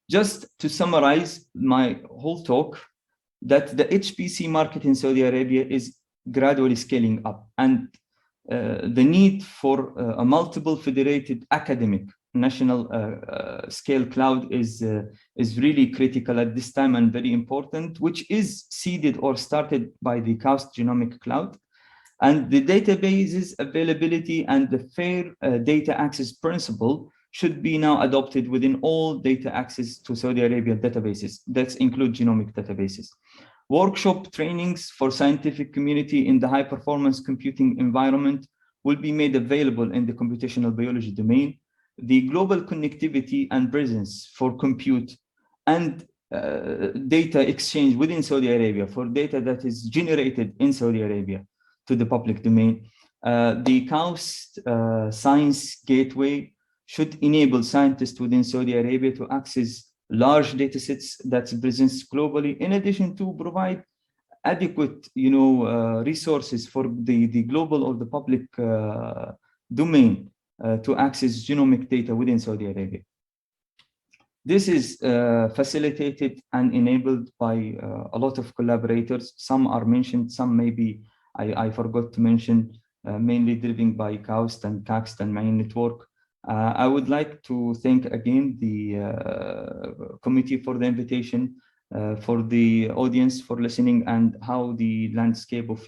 Just to summarize my whole talk, that the HPC market in Saudi Arabia is gradually scaling up, and the need for a multiple federated academic national scale cloud is really critical at this time and very important, which is seeded or started by the KAUST Genomic Cloud. And the databases availability and the fair data access principle should be now adopted within all data access to Saudi Arabian databases. That include genomic databases. Workshop trainings for scientific community in the high performance computing environment will be made available in the computational biology domain. The global connectivity and presence for compute and data exchange within Saudi Arabia for data that is generated in Saudi Arabia to the public domain. The KAUST Science Gateway should enable scientists within Saudi Arabia to access large data sets that's present globally, in addition to provide adequate resources for the global or the public domain to access genomic data within Saudi Arabia. This is facilitated and enabled by a lot of collaborators. Some are mentioned, some maybe I forgot to mention, mainly driven by KAUST and KAXT and main network. I would like to thank again the committee for the invitation, for the audience for listening, and how the landscape of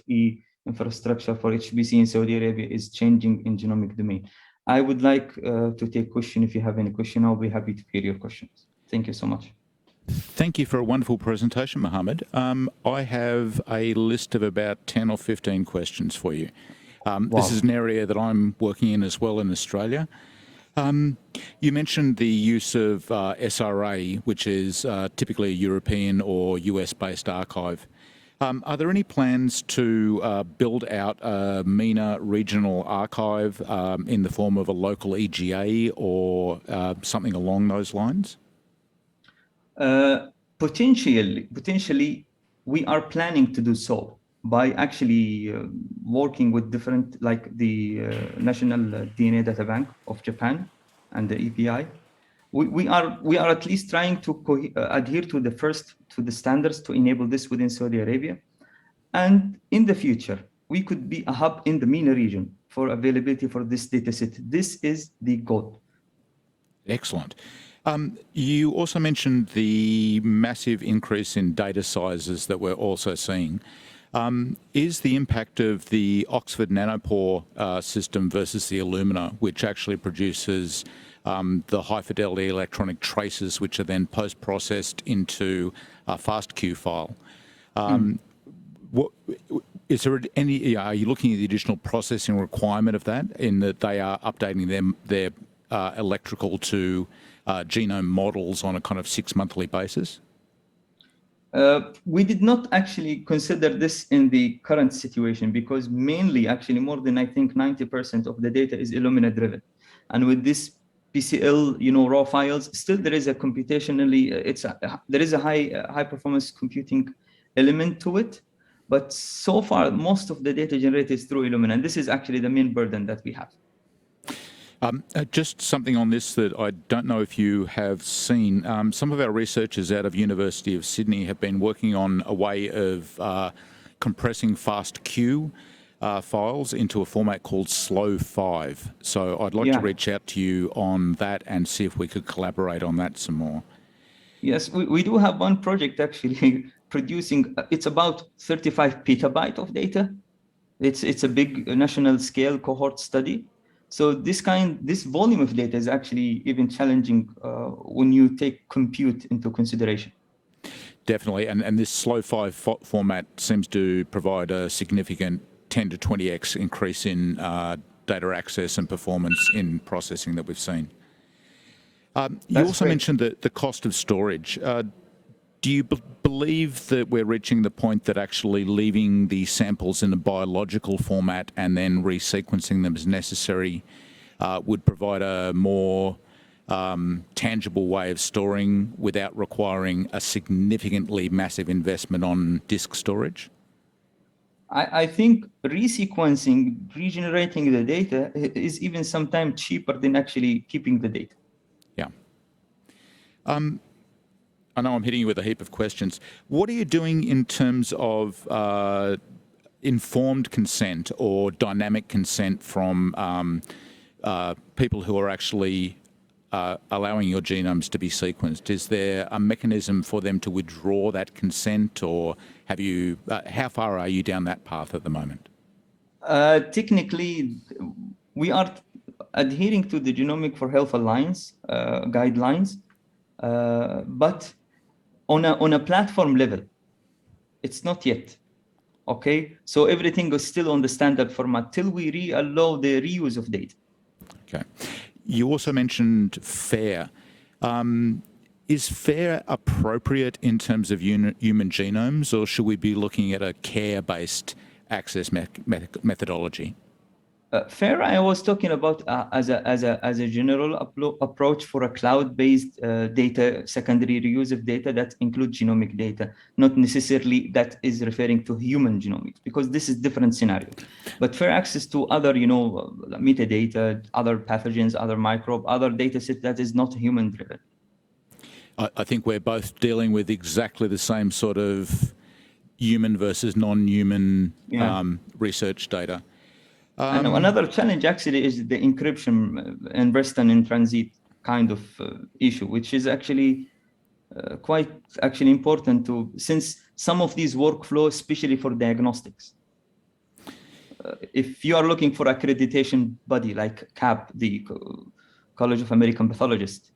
infrastructure for HPC in Saudi Arabia is changing in genomic domain. I would like to take question. If you have any question, I'll be happy to hear your questions. Thank you so much.
Thank you for a wonderful presentation, Mohamed. I have a list of about 10 or 15 questions for you.
Wow.
This is an area that I'm working in as well in Australia. You mentioned the use of SRA, which is typically a European or US-based archive. Are there any plans to build out a MENA regional archive in the form of a local EGA or something along those lines?
Potentially, we are planning to do so by actually working with different, like the National DNA Data Bank of Japan and the EPI. We are at least trying to adhere to the standards to enable this within Saudi Arabia, and in the future we could be a hub in the MENA region for availability for this data set. This is the goal.
Excellent. You also mentioned the massive increase in data sizes that we're also seeing. Is the impact of the Oxford nanopore system versus the Illumina, which actually produces the high-fidelity electronic traces, which are then post-processed into a FastQ file? Is there any? Are you looking at the additional processing requirement of that, in that they are updating their electrical to genome models on a kind of 6-monthly basis?
We did not actually consider this in the current situation, because mainly, actually, more than I think 90% of the data is Illumina driven, and with this PCL, raw files, still there is a computationally, there is a high performance computing element to it, but so far most of the data generated is through Illumina, and this is actually the main burden that we have.
Just something on this that I don't know if you have seen. Some of our researchers out of University of Sydney have been working on a way of compressing FastQ files into a format called Slow5. So I'd like to reach out to you on that and see if we could collaborate on that some more.
Yes, we do have one project actually producing, it's about 35 petabyte of data. It's a big national scale cohort study. So this volume of data is actually even challenging when you take compute into consideration.
Definitely, and this Slow5 format seems to provide a significant 10 to 20x increase in data access and performance in processing that we've seen. You also mentioned the cost of storage. Do you believe that we're reaching the point that actually leaving the samples in a biological format and then resequencing them as necessary would provide a more tangible way of storing without requiring a significantly massive investment on disk storage?
I think resequencing, regenerating the data is even sometimes cheaper than actually keeping the data.
Yeah. I know I'm hitting you with a heap of questions. What are you doing in terms of informed consent or dynamic consent from people who are actually allowing your genomes to be sequenced? Is there a mechanism for them to withdraw that consent, or have you? How far are you down that path at the moment?
Technically, we are adhering to the Genomic for Health Alliance guidelines, but on a platform level. It's not yet. Okay, so everything is still on the standard format till we allow the reuse of data.
Okay. You also mentioned FAIR. Is FAIR appropriate in terms of human genomes, or should we be looking at a care-based access methodology?
FAIR, I was talking about as a general approach for a cloud-based data, secondary reuse of data that includes genomic data, not necessarily that is referring to human genomics, because this is different scenario. But FAIR access to other, metadata, other pathogens, other microbe, other data set that is not human-driven.
I think we're both dealing with exactly the same sort of human versus non-human research data.
And another challenge actually is the encryption and rest and in transit kind of issue, which is actually quite important since some of these workflows, especially for diagnostics. If you are looking for accreditation body like CAP, the College of American Pathologists,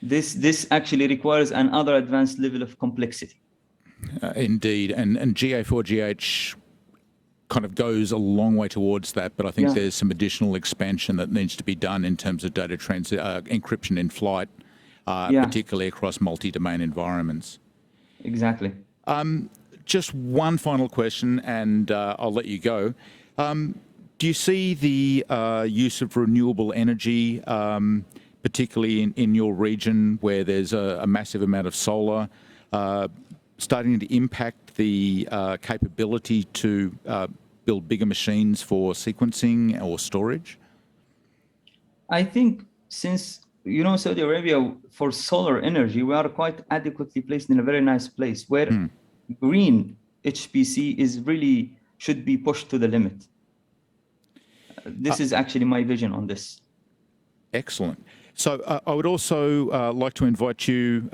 this actually requires another advanced level of complexity.
Indeed, and GA4GH kind of goes a long way towards that, but I think there's some additional expansion that needs to be done in terms of data encryption in flight, particularly across multi-domain environments.
Exactly.
Just one final question, and I'll let you go. Do you see the use of renewable energy, particularly in your region where there's a massive amount of solar, starting to impact the capability to build bigger machines for sequencing or storage?
I think since, Saudi Arabia, for solar energy, we are quite adequately placed in a very nice place where green HPC should be pushed to the limit. This is actually my vision on this.
Excellent. So I would also like to invite you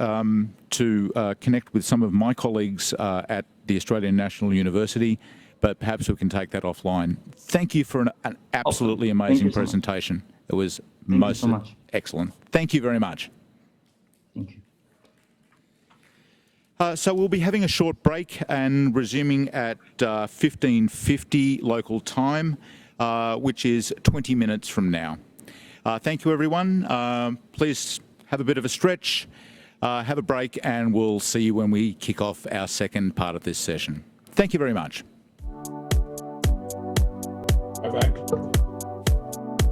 to connect with some of my colleagues at the Australian National University, but perhaps we can take that offline. Thank you for an absolutely amazing presentation. It was most excellent. Thank you very much.
Thank you.
So we'll be having a short break and resuming at 15:50 local time, which is 20 minutes from now. Thank you, everyone. Please have a bit of a stretch, have a break, and we'll see you when we kick off our second part of this session. Thank you very much.
Bye-bye.